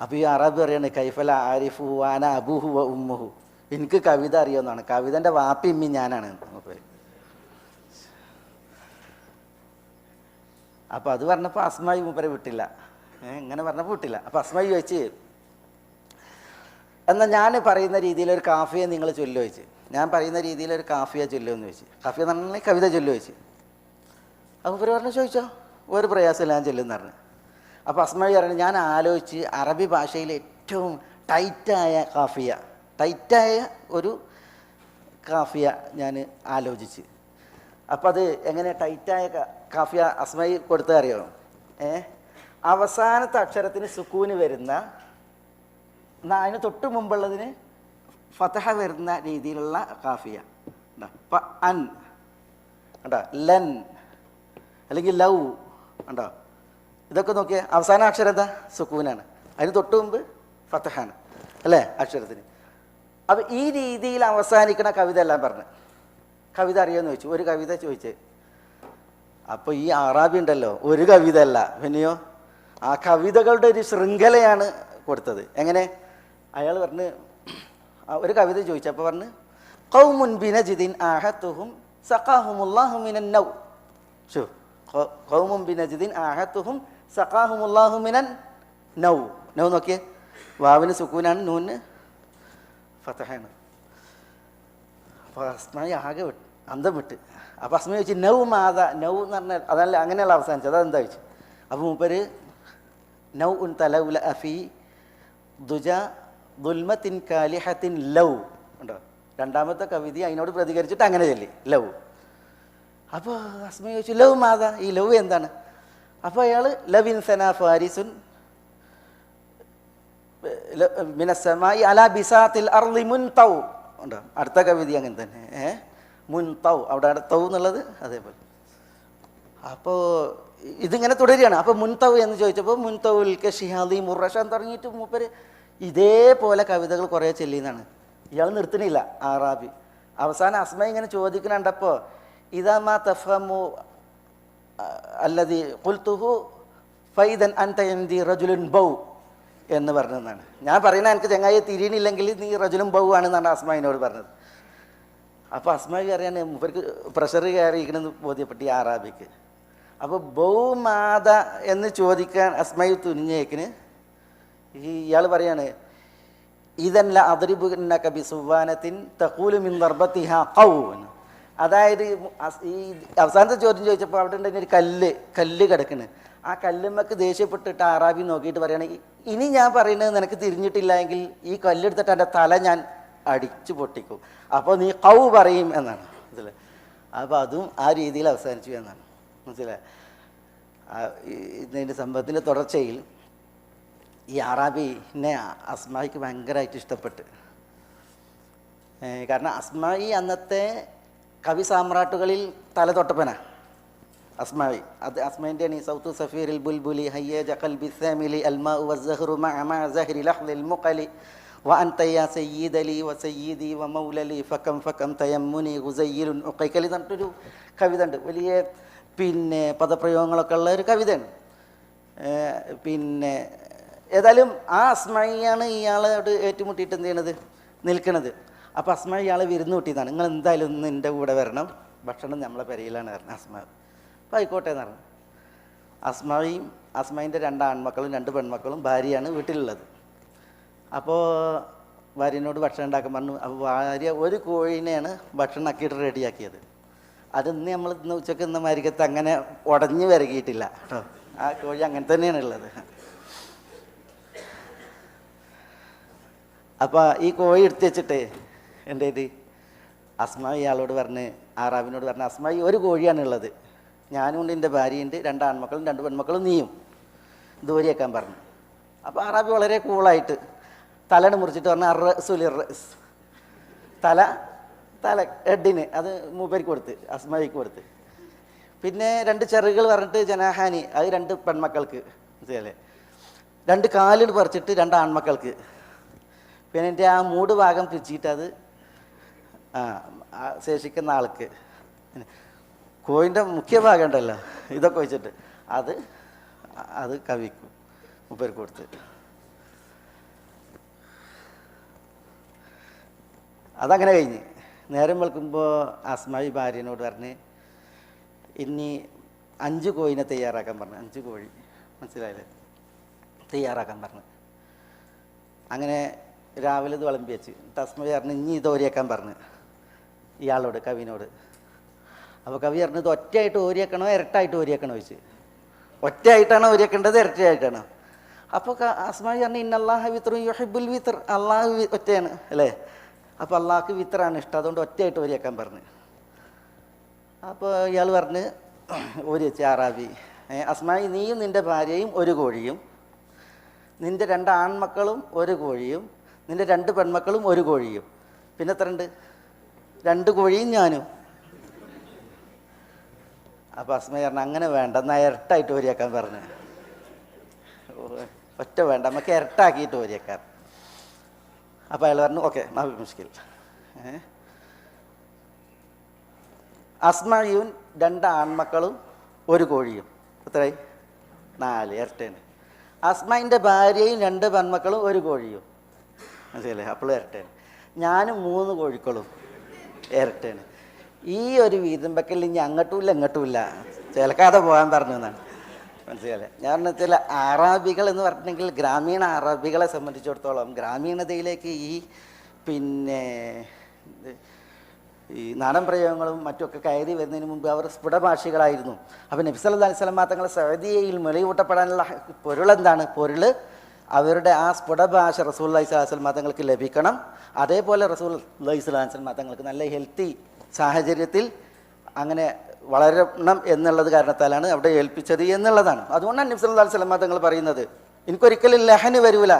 അപ്പോൾ ഈ ആറാബി പറയാണ് കൈഫല ആരിഫു വാന അബൂഹു വ ഉമ്മുഹു. എനിക്ക് കവിത അറിയുമെന്നാണ്, കവിതൻ്റെ വാപ്പി ഇമ്മി ഞാനാണ്. അപ്പോൾ അത് പറഞ്ഞപ്പോൾ അസ്മായി മൂപ്പരെ വിട്ടില്ല. ഇങ്ങനെ പറഞ്ഞപ്പോൾ വിട്ടില്ല. അപ്പോൾ അസ്മായി ചോദിച്ച് എന്നാൽ ഞാൻ പറയുന്ന രീതിയിലൊരു കാഫിയെ നിങ്ങൾ ചൊല്ലു ചോദിച്ചു. ഞാൻ പറയുന്ന രീതിയിലൊരു കാഫിയ ചൊല്ലുമെന്ന് ചോദിച്ചു. കാഫിയ എന്ന് പറഞ്ഞാൽ കവിത ചൊല്ലു ചോദിച്ചു. അപ്പോൾ ഇവർ പറഞ്ഞു ചോദിച്ചോ, ഒരു പ്രയാസമില്ല ഞാൻ ചൊല്ലുമെന്ന് പറഞ്ഞു. അപ്പോൾ അസ്മായി പറഞ്ഞു ഞാൻ ആലോചിച്ച് അറബി ഭാഷയിലെ ഏറ്റവും ടൈറ്റായ കാഫിയ, ടൈറ്റായ ഒരു കാഫിയ ഞാൻ ആലോചിച്ച്. അപ്പം അത് എങ്ങനെ ടൈറ്റായ കാഫിയ അസ്മായി കൊടുത്തത് അറിയാമോ? അവസാനത്തെ അക്ഷരത്തിന് സുക്കൂന് വരുന്ന, അതിന് തൊട്ട് മുമ്പുള്ളതിന് ഫതഹ വരുന്ന രീതിയിലുള്ള കാഫിയ. അൻ കണ്ടോ, ലൻ അല്ലെങ്കിൽ ലൗ കണ്ടോ, ഇതൊക്കെ നോക്കിയാൽ അവസാന അക്ഷരം എന്താ? സുക്കൂനാണ്. അതിന് തൊട്ട് മുമ്പ് ഫതഹാണ് അല്ലേ അക്ഷരത്തിന്. അപ്പം ഈ രീതിയിൽ അവസാനിക്കുന്ന കവിത എല്ലാം പറഞ്ഞു. കവിത അറിയാമെന്ന് ചോദിച്ചു. ഒരു കവിത ചോദിച്ചേ. അപ്പോൾ ഈ ആറാബി ഉണ്ടല്ലോ, ഒരു കവിത അല്ല പിന്നെയോ ആ കവിതകളുടെ ഒരു ശൃംഖലയാണ് കൊടുത്തത്. എങ്ങനെ? അയാൾ പറഞ്ഞ് ഒരു കവിത ചോദിച്ചപ്പോൾ പറഞ്ഞ് ഖൗമുൻ ബിനജ്ദിൻ ആഹത്തുഹും സഖാഹുമുല്ലാഹു മിനൻ നൗ. ശോ, ഖൗമുൻ ബിനജ്ദിൻ ആഹത്തുഹും സഖാഹുമുല്ലാഹു മിനൻ നൗ. നൗ നോക്കിയേ, വാവിന് സുക്കൂനാണ്, നൂന് ഫതഹാണ്. അപ്പോൾ അസ്മായി ആകെ വിട്ട്, അന്തം വിട്ട്. അപ്പോൾ അസ്മായി ചോദിച്ചു നൗ മാത, നൗ എന്ന് പറഞ്ഞാൽ അതല്ല അങ്ങനെയുള്ള അവസാനിച്ചത്, അതെന്താ ചോദിച്ചു. അപ്പോൾ മൂപ്പര് നൗ ഉൻ തലൗല അഫി ദുജ ദുൽമത്തിൻ കാലിഹത്തിൻ ലൗ ഉണ്ടോ, രണ്ടാമത്തെ കവിത അതിനോട് പ്രതികരിച്ചിട്ട് അങ്ങനെ ചൊല്ലി ലൗ. അപ്പോൾ അസ്മായി ചോദിച്ചു ലൗ മാത, ഈ ലൗ എന്താണ്? അപ്പോൾ അയാൾ ലവിൻ സന ഫാരിസുൻ മിനസ്സമായി അലാ ബിസാത്തിൽ അർളി മുൻതൗ ഉണ്ടോ, അടുത്ത കവിത അങ്ങനെ തന്നെ മുൻതൗ, അവിടെ തൗ എന്നുള്ളത് അതേപോലെ. അപ്പോൾ ഇതിങ്ങനെ തുടരുകയാണ്. അപ്പോൾ മുൻതൗ എന്ന് ചോദിച്ചപ്പോൾ മുൻതൗൽ ഷിഹാദി മുറഷാൻ തുടങ്ങിയിട്ട് മൂപ്പര് ഇതേപോലെ കവിതകൾ കുറേ ചെല്ലിയെന്നാണ്. ഇയാൾ നിർത്തുന്നില്ല ആറാബി. അവസാനം അസ്മ ഇങ്ങനെ ചോദിക്കുന്നുണ്ടപ്പോൾ ഇതാ തഫമു അല്ലതി ഖുൽതുഹു ഫൈദൻ അൻത ഇൻദി റജുലുൻ ബൗ എന്ന് പറഞ്ഞതാണ്. ഞാൻ പറയുന്നത് എനിക്ക് ചങ്ങായി തിരിയണില്ലെങ്കിൽ നീ റജുലും ബൗ ആണെന്നാണ് അസ്മായിനോട് പറഞ്ഞത്. അപ്പോൾ അസ്മായി അറിയാൻ മൂപ്പർക്ക് പ്രഷർ കയറിയിരിക്കണമെന്ന് ബോധ്യപ്പെട്ടു ഈ ആറാബിക്ക്. അപ്പോൾ ബൗമാത എന്ന് ചോദിക്കാൻ അസ്മായി തുനിഞ്ഞേക്കിന് ഇയാൾ പറയാണ് ഇതല്ല അതിരിബുന്നക ബിസുവാനത്തിൻ തഖൂലു മിൻ ദർബത്തിഹാ ഖൗൻ. അതായത് ഈ അവസാനത്തെ ചോദ്യം ചോദിച്ചപ്പോൾ അവിടെ ഉണ്ടെങ്കിൽ ഒരു കല്ല് കിടക്കണ്. ആ കല്ലുമ്മക്ക് ദേഷ്യപ്പെട്ടിട്ട് ആറാബി നോക്കിയിട്ട് പറയാണ് ഇനി ഞാൻ പറയുന്നത് നിനക്ക് തിരിഞ്ഞിട്ടില്ല എങ്കിൽ ഈ കല്ലെടുത്തിട്ട് എൻ്റെ തല ഞാൻ അടിച്ചു പൊട്ടിക്കും, അപ്പോൾ നീ ഖൗ പറയും എന്നാണ് മനസ്സിലായി. അപ്പോൾ അതും ആ രീതിയിൽ അവസാനിച്ചു എന്നാണ് മനസ്സിലായി. ഇതിൻ്റെ സംഭവത്തിൻ്റെ തുടർച്ചയിൽ ഈ അറാബിനെ അസ്മായിക്ക് ഭയങ്കരമായിട്ട് ഇഷ്ടപ്പെട്ട്. കാരണം അസ്മായി അന്നത്തെ കവി സാമ്രാട്ടുകളിൽ തല തൊട്ടപ്പന അസ്മായി. അത് അസ്മൈൻ്റെ ആണ് ഈ സൗത്ത് സഫീറിൽ ബുൽബുലി ഹയ്യ ജഖൽ ബിസാമിലി അൽമാ വസ്സഹ്റു മഅ സഹ്രി ലഹ്ദിൽ മുഖലി വ അൻതയ്യ സയ്യിദലി വ സയ്യിദി വ മൗലലി ഫകം ഫകം തയമ്മുനി ഗുസയ്യിലുൻ ഉഖൈകലി എന്ന് പറഞ്ഞിട്ടൊരു കവിത ഉണ്ട്. വലിയ പിന്നെ പദപ്രയോഗങ്ങളൊക്കെ ഉള്ള ഒരു കവിതയാണ്. പിന്നെ ഏതായാലും ആ അസ്മയാണ് ഇയാളോട് ഏറ്റുമുട്ടിയിട്ട് എന്ത് ചെയ്യണത്, നിൽക്കണത്. അപ്പോൾ അസ്മ ഇയാളെ വിരുന്ന് കൂട്ടിയതാണ്. നിങ്ങൾ എന്തായാലും ഒന്ന് എൻ്റെ കൂടെ വരണം, ഭക്ഷണം നമ്മളെ പെരയിലാണ് പറഞ്ഞത് അസ്മ. അപ്പോൾ ആയിക്കോട്ടെ എന്ന് പറഞ്ഞു. അസ്മയിൻ്റെ 2 ആൺമക്കളും 2 പെൺമക്കളും ഭാര്യയാണ് വീട്ടിലുള്ളത്. അപ്പോൾ ഭാര്യനോട് ഭക്ഷണം ഉണ്ടാക്കാൻ പറഞ്ഞു. അപ്പോൾ ഭാര്യ ഒരു കോഴീനെയാണ് ഭക്ഷണം ആക്കിയിട്ട് റെഡിയാക്കിയത്. ഇന്ന് നമ്മൾ ഇന്ന് ഉച്ചക്ക് ഇന്ന മാരിക്കത്ത് അങ്ങനെ ഉടഞ്ഞു വരകിയിട്ടില്ല കേട്ടോ. ആ കോഴി അങ്ങനെ തന്നെയാണ് ഉള്ളത്. അപ്പോൾ ഈ കോഴി എടുത്ത് വെച്ചിട്ട് എൻ്റെ ഇത് അസ്മ ഇയാളോട് പറഞ്ഞ്, ആറാബിനോട് പറഞ്ഞ്, അസ്മ ഒരു കോഴിയാണുള്ളത്, ഞാനും ഉണ്ട്, എൻ്റെ ഭാര്യയുണ്ട്, 2 ആൺമക്കളും 2 പെൺമക്കളും, നീയും ദൂരെയാക്കാൻ പറഞ്ഞു. അപ്പോൾ ആറാബി വളരെ കൂളായിട്ട് തലയുടെ മുറിച്ചിട്ട് പറഞ്ഞു, തല ഹെഡിന് അത് മൂപ്പർക്ക് കൊടുത്ത്, അസ്മയ്ക്ക് കൊടുത്ത്. പിന്നെ 2 ചെറുകൾ പറഞ്ഞിട്ട് ജനാഹാനി, അത് 2 പെൺമക്കൾക്ക്, മനസ്സിലല്ലേ. 2 കാലിൽ പറിച്ചിട്ട് 2 ആൺമക്കൾക്ക്. പിന്നെ എൻ്റെ ആ മൂട് ഭാഗം പിച്ചിട്ട് അത് ശേഷിക്കുന്ന ആൾക്ക്, കോഴിൻ്റെ മുഖ്യ ഭാഗം ഉണ്ടല്ലോ, ഇതൊക്കെ വെച്ചിട്ട് അത് കവിക്കും മൂപ്പർക്ക് കൊടുത്ത്. അതങ്ങനെ കഴിഞ്ഞ് നേരം വെളുക്കുമ്പോൾ അസ്മായി ഭാര്യനോട് പറഞ്ഞ്, ഇനി 5 കോഴിനെ തയ്യാറാക്കാൻ പറഞ്ഞു. 5 കോഴി, മനസ്സിലായില്ലേ, തയ്യാറാക്കാൻ പറഞ്ഞു. അങ്ങനെ രാവിലെ ഇത് വിളമ്പി വെച്ച് അസ്മായി പറഞ്ഞ് ഇനി ഇത് ഓരിയേക്കാൻ പറഞ്ഞു ഇയാളോട്, കവിനോട്. അപ്പോൾ കവി പറഞ്ഞത് ഒറ്റയായിട്ട് ഓരിയേക്കണോ ഇരട്ടായിട്ട് ഓരിയേക്കണോ ചോദിച്ച്. ഒറ്റയായിട്ടാണോ ഓരിയേക്കേണ്ടത് ഇരട്ടയായിട്ടാണോ? അപ്പോൾ അസ്മായി പറഞ്ഞു ഇന്നല്ലാഹ വിത്റുൻ യുഹിബ്ബുൽ വിത്ർ, അള്ളാഹു ഒറ്റയാണ് അല്ലേ. അപ്പോൾ അള്ളാഹ്ക്ക് വിത്റാണ് ഇഷ്ടം, അതുകൊണ്ട് ഒറ്റയായിട്ട് ഓരിയേക്കാൻ പറഞ്ഞു. അപ്പോൾ ഇയാൾ പറഞ്ഞ് ഓരി വെച്ച് ആറാബി, അസ്മായി നീയും നിൻ്റെ ഭാര്യയും 1 കോഴിയും, നിൻ്റെ 2 ആൺമക്കളും 1 കോഴിയും, നിൻ്റെ 2 പെൺമക്കളും 1 കോഴിയും, പിന്നെ എത്ര ഉണ്ട്? 2 കോഴിയും ഞാനും. അപ്പോൾ അസ്മ പറഞ്ഞു അങ്ങനെ വേണ്ട, എന്നാൽ ഇരട്ടായിട്ട് ഓരിയേക്കാൻ പറഞ്ഞു. ഒറ്റ വേണ്ട, നമുക്ക് ഇരട്ടാക്കിയിട്ട് ഓരിയേക്കാം. അപ്പോൾ അയാൾ പറഞ്ഞു ഓക്കെ മാഫി മുഷ്കിൽ. അസ്മയും 2 ആൺമക്കളും 1 കോഴിയും, എത്രയായി? 4, ഇരട്ടയാണ്. അസ്മയിൻ്റെ ഭാര്യയും 2 പെൺമക്കളും 1 കോഴിയും, മനസ്സിലല്ലേ, അപ്പോൾ ഇരട്ടയാണ്. ഞാനും 3 കോഴിക്കളും ഇരട്ടയാണ്. ഈ ഒരു വീതം വെക്കൽ ഇനി അങ്ങോട്ടുമില്ല ഇങ്ങോട്ടുമില്ല, ചിലക്കാതെ പോകാൻ പറഞ്ഞു എന്നാണ്, മനസ്സിലല്ലേ. ഞാൻ വെച്ചാൽ അറാബികൾ എന്ന് പറഞ്ഞിട്ടുണ്ടെങ്കിൽ ഗ്രാമീണ അറബികളെ സംബന്ധിച്ചിടത്തോളം ഗ്രാമീണതയിലേക്ക് പിന്നെ ഈ നാടൻ പ്രയോഗങ്ങളും മറ്റുമൊക്കെ കയറി വരുന്നതിന് മുമ്പ് അവർ സ്ഫുടഭാഷികളായിരുന്നു. അപ്പോൾ നബി സല്ലല്ലാഹു അലൈഹി വസല്ലം തങ്ങൾ സൗദിയയിൽ മുലയൂട്ടപ്പെടാനുള്ള പൊരുളെന്താണ്? പൊരുൾ അവരുടെ ആ സ്ഫുടഭാഷ റസൂലുള്ളാഹി സ്വല്ലല്ലാഹു അലൈഹി വസല്ലം തങ്ങൾക്ക് ലഭിക്കണം. അതേപോലെ റസൂലുള്ളാഹി സ്വല്ലല്ലാഹു അലൈഹി വസല്ലം തങ്ങൾക്ക് നല്ല ഹെൽത്തി സാഹചര്യത്തിൽ അങ്ങനെ വളരണം എന്നുള്ളത് കാരണത്താലാണ് അവിടെ ഏൽപ്പിച്ചത് എന്നുള്ളതാണ്. അതുകൊണ്ടാണ് നബി സല്ലല്ലാഹു അലൈഹി വസല്ലം തങ്ങൾ പറയുന്നത് എനിക്കൊരിക്കലും ലഹന് വരൂല,